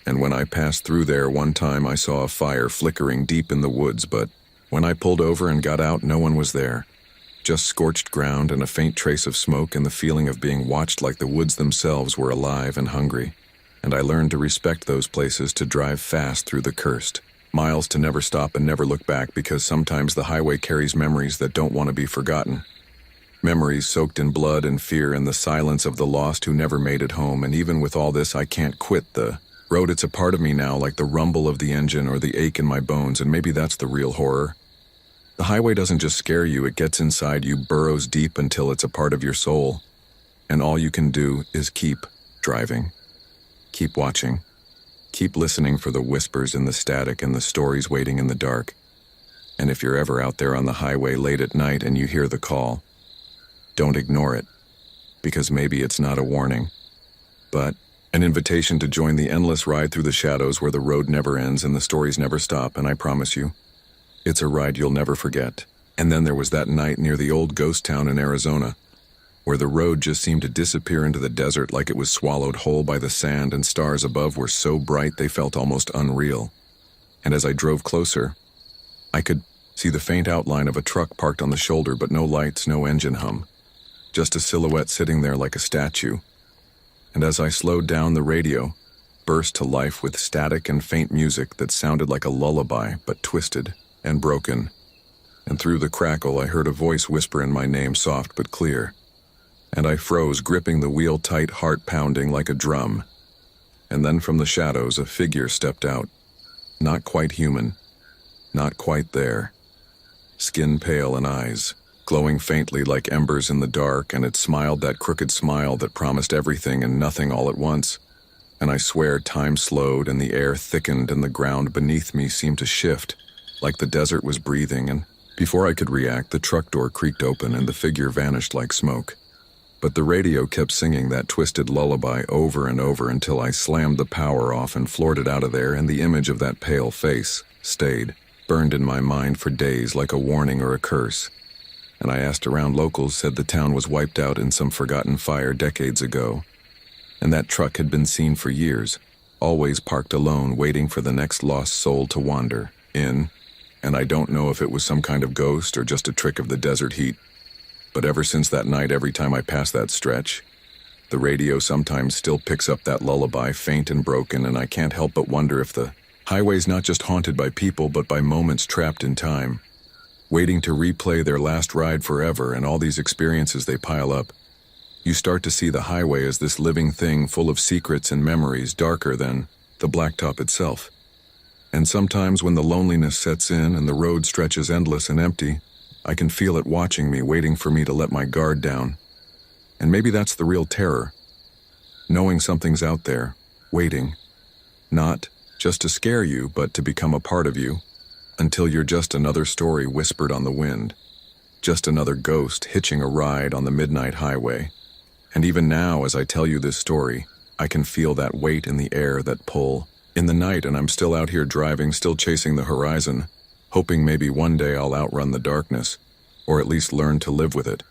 And when I passed through there one time, I saw a fire flickering deep in the woods, but when I pulled over and got out, no one was there. Just scorched ground and a faint trace of smoke, and the feeling of being watched like the woods themselves were alive and hungry. And I learned to respect those places, to drive fast through the cursed miles, to never stop and never look back, because sometimes the highway carries memories that don't want to be forgotten. Memories soaked in blood and fear and the silence of the lost who never made it home. And even with all this, I can't quit the road. It's a part of me now, like the rumble of the engine or the ache in my bones, and maybe that's the real horror. The highway doesn't just scare you, it gets inside you, burrows deep until it's a part of your soul. And all you can do is keep driving, keep watching, keep listening for the whispers and the static and the stories waiting in the dark. And if you're ever out there on the highway late at night and you hear the call, don't ignore it, because maybe it's not a warning, but an invitation to join the endless ride through the shadows where the road never ends and the stories never stop. And I promise you, it's a ride you'll never forget. And then there was that night near the old ghost town in Arizona, where the road just seemed to disappear into the desert like it was swallowed whole by the sand, and stars above were so bright they felt almost unreal. And as I drove closer, I could see the faint outline of a truck parked on the shoulder, but no lights, no engine hum, just a silhouette sitting there like a statue. And as I slowed down, the radio burst to life with static and faint music that sounded like a lullaby, but twisted and broken. And through the crackle, I heard a voice whisper in my name, soft but clear. And I froze, gripping the wheel tight, heart pounding like a drum. And then from the shadows, a figure stepped out. Not quite human, not quite there. Skin pale and eyes glowing faintly like embers in the dark, and it smiled that crooked smile that promised everything and nothing all at once. And I swear time slowed and the air thickened and the ground beneath me seemed to shift, like the desert was breathing, and before I could react, the truck door creaked open and the figure vanished like smoke. But the radio kept singing that twisted lullaby over and over until I slammed the power off and floored it out of there, and the image of that pale face stayed, burned in my mind for days like a warning or a curse. And I asked around, locals said the town was wiped out in some forgotten fire decades ago. And that truck had been seen for years, always parked alone, waiting for the next lost soul to wander in. And I don't know if it was some kind of ghost or just a trick of the desert heat. But ever since that night, every time I pass that stretch, the radio sometimes still picks up that lullaby, faint and broken, and I can't help but wonder if the highway's not just haunted by people, but by moments trapped in time, waiting to replay their last ride forever. And all these experiences, they pile up. You start to see the highway as this living thing full of secrets and memories darker than the blacktop itself. And sometimes when the loneliness sets in and the road stretches endless and empty, I can feel it watching me, waiting for me to let my guard down. And maybe that's the real terror. Knowing something's out there, waiting. Not just to scare you, but to become a part of you, until you're just another story whispered on the wind. Just another ghost hitching a ride on the midnight highway. And even now, as I tell you this story, I can feel that weight in the air, that pull. In the night, and I'm still out here driving, still chasing the horizon, hoping maybe one day I'll outrun the darkness, or at least learn to live with it.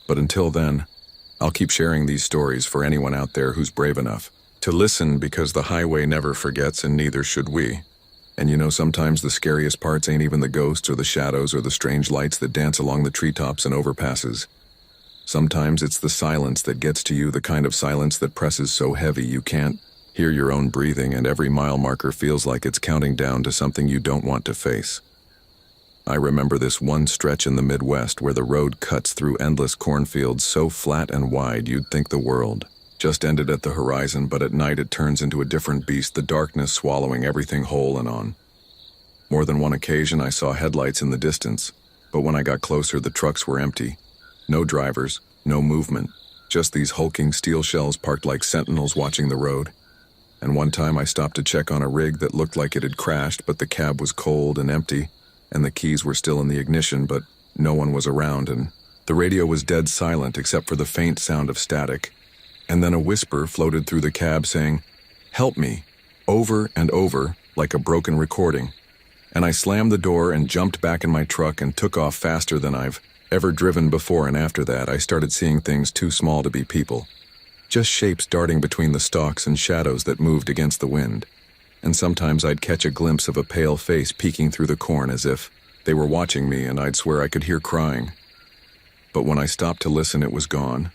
But until then, I'll keep sharing these stories for anyone out there who's brave enough to listen, because the highway never forgets and neither should we. And you know, sometimes the scariest parts ain't even the ghosts or the shadows or the strange lights that dance along the treetops and overpasses. Sometimes it's the silence that gets to you, the kind of silence that presses so heavy you can't hear your own breathing, and every mile marker feels like it's counting down to something you don't want to face. I remember this one stretch in the Midwest where the road cuts through endless cornfields so flat and wide you'd think the world just ended at the horizon, but at night it turns into a different beast, the darkness swallowing everything whole. And on more than one occasion I saw headlights in the distance, but when I got closer the trucks were empty. No drivers, no movement, just these hulking steel shells parked like sentinels watching the road. And one time I stopped to check on a rig that looked like it had crashed, but the cab was cold and empty, and the keys were still in the ignition, but no one was around, and the radio was dead silent except for the faint sound of static. And then a whisper floated through the cab saying, "Help me," over and over, like a broken recording. And I slammed the door and jumped back in my truck and took off faster than I've ever driven before. And after that, I started seeing things too small to be people. Just shapes darting between the stalks and shadows that moved against the wind. And sometimes I'd catch a glimpse of a pale face peeking through the corn as if they were watching me, and I'd swear I could hear crying. But when I stopped to listen, it was gone.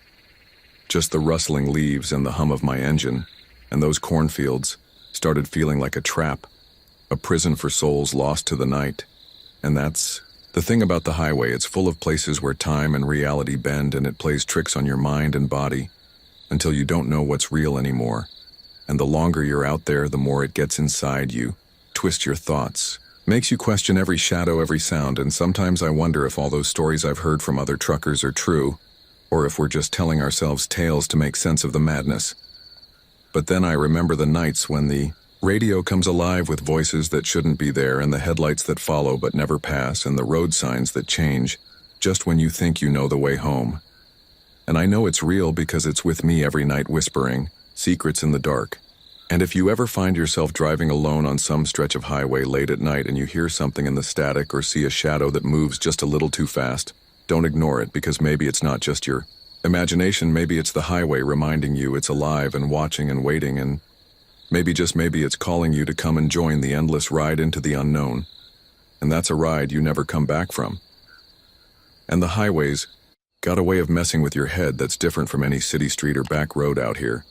Just the rustling leaves and the hum of my engine, and those cornfields started feeling like a trap, a prison for souls lost to the night. And that's the thing about the highway. It's full of places where time and reality bend, and it plays tricks on your mind and body until you don't know what's real anymore. And the longer you're out there, the more it gets inside you, twists your thoughts, makes you question every shadow, every sound. And sometimes I wonder if all those stories I've heard from other truckers are true, or if we're just telling ourselves tales to make sense of the madness. But then I remember the nights when the radio comes alive with voices that shouldn't be there, and the headlights that follow but never pass, and the road signs that change just when you think you know the way home. And I know it's real because it's with me every night, whispering secrets in the dark. And if you ever find yourself driving alone on some stretch of highway late at night and you hear something in the static or see a shadow that moves just a little too fast, don't ignore it, because maybe it's not just your imagination, maybe it's the highway reminding you it's alive and watching and waiting, and maybe, just maybe, it's calling you to come and join the endless ride into the unknown. And that's a ride you never come back from. And the highways got a way of messing with your head that's different from any city street or back road out here.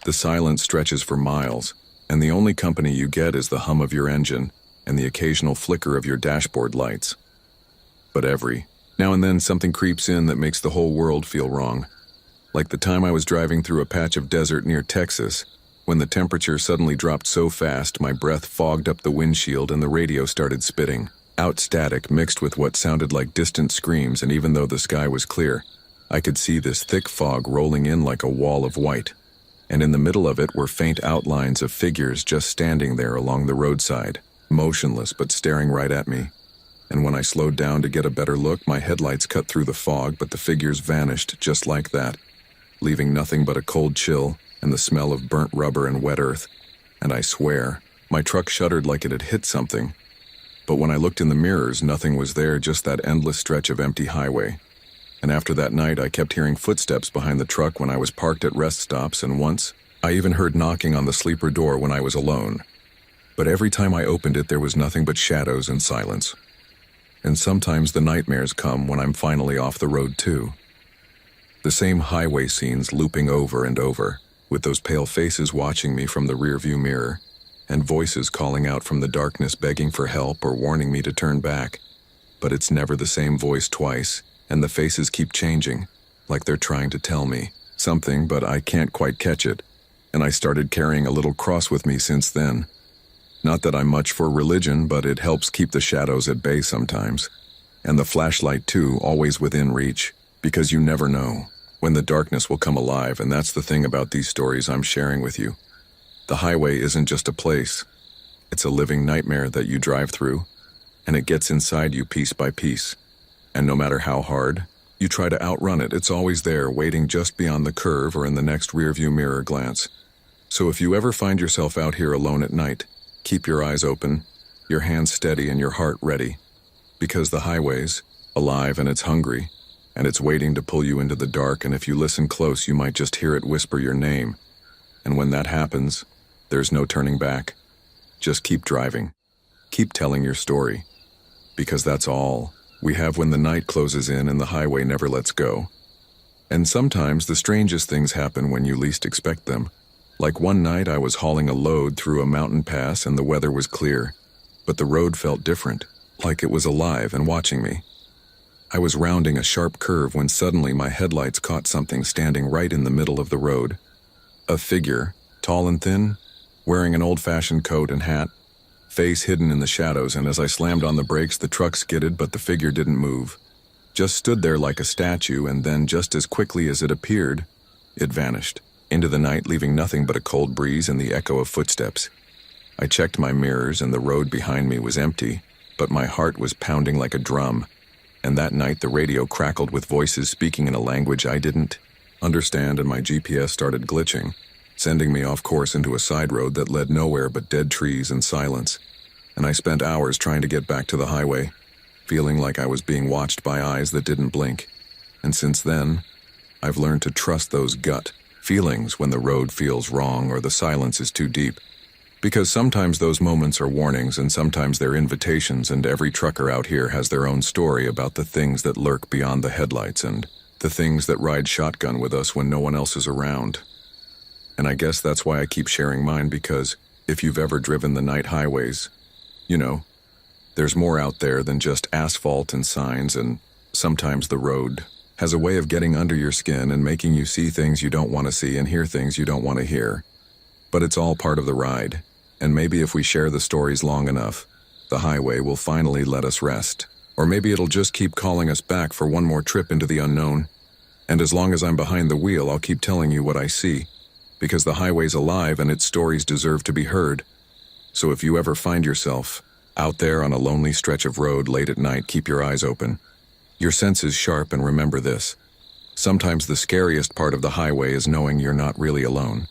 The silence stretches for miles, and the only company you get is the hum of your engine and the occasional flicker of your dashboard lights. But every now and then something creeps in that makes the whole world feel wrong. Like the time I was driving through a patch of desert near Texas, when the temperature suddenly dropped so fast my breath fogged up the windshield and the radio started spitting out static mixed with what sounded like distant screams, and even though the sky was clear, I could see this thick fog rolling in like a wall of white. And in the middle of it were faint outlines of figures just standing there along the roadside, motionless but staring right at me. And when I slowed down to get a better look, my headlights cut through the fog, but the figures vanished just like that, leaving nothing but a cold chill and the smell of burnt rubber and wet earth. And I swear, my truck shuddered like it had hit something. But when I looked in the mirrors, nothing was there, just that endless stretch of empty highway. And after that night, I kept hearing footsteps behind the truck when I was parked at rest stops, and once, I even heard knocking on the sleeper door when I was alone. But every time I opened it, there was nothing but shadows and silence. And sometimes the nightmares come when I'm finally off the road too. The same highway scenes looping over and over, with those pale faces watching me from the rearview mirror, and voices calling out from the darkness begging for help or warning me to turn back. But it's never the same voice twice, and the faces keep changing, like they're trying to tell me something, but I can't quite catch it. And I started carrying a little cross with me since then. Not that I'm much for religion, but it helps keep the shadows at bay sometimes. And the flashlight too, always within reach, because you never know when the darkness will come alive, and that's the thing about these stories I'm sharing with you. The highway isn't just a place. It's a living nightmare that you drive through, and it gets inside you piece by piece. And no matter how hard you try to outrun it, it's always there, waiting just beyond the curve or in the next rearview mirror glance. So if you ever find yourself out here alone at night, keep your eyes open, your hands steady, and your heart ready. Because the highway's alive and it's hungry, and it's waiting to pull you into the dark, and if you listen close, you might just hear it whisper your name. And when that happens, there's no turning back. Just keep driving. Keep telling your story. Because that's all we have when the night closes in and the highway never lets go. And sometimes the strangest things happen when you least expect them. Like one night I was hauling a load through a mountain pass and the weather was clear, but the road felt different, like it was alive and watching me. I was rounding a sharp curve when suddenly my headlights caught something standing right in the middle of the road. A figure, tall and thin, wearing an old-fashioned coat and hat, face hidden in the shadows, and as I slammed on the brakes, the truck skidded, but the figure didn't move. Just stood there like a statue, and then just as quickly as it appeared, it vanished into the night, leaving nothing but a cold breeze and the echo of footsteps. I checked my mirrors, and the road behind me was empty, but my heart was pounding like a drum. And that night the radio crackled with voices speaking in a language I didn't understand, and my GPS started glitching, sending me off course into a side road that led nowhere but dead trees and silence. And I spent hours trying to get back to the highway, feeling like I was being watched by eyes that didn't blink. And since then, I've learned to trust those gut feelings when the road feels wrong or the silence is too deep. Because sometimes those moments are warnings and sometimes they're invitations, and every trucker out here has their own story about the things that lurk beyond the headlights and the things that ride shotgun with us when no one else is around. And I guess that's why I keep sharing mine, because if you've ever driven the night highways, you know, there's more out there than just asphalt and signs, and sometimes the road has a way of getting under your skin and making you see things you don't want to see and hear things you don't want to hear. But it's all part of the ride. And maybe if we share the stories long enough, the highway will finally let us rest. Or maybe it'll just keep calling us back for one more trip into the unknown. And as long as I'm behind the wheel, I'll keep telling you what I see. Because the highway's alive and its stories deserve to be heard. So if you ever find yourself out there on a lonely stretch of road late at night, keep your eyes open, your senses sharp, and remember this. Sometimes the scariest part of the highway is knowing you're not really alone.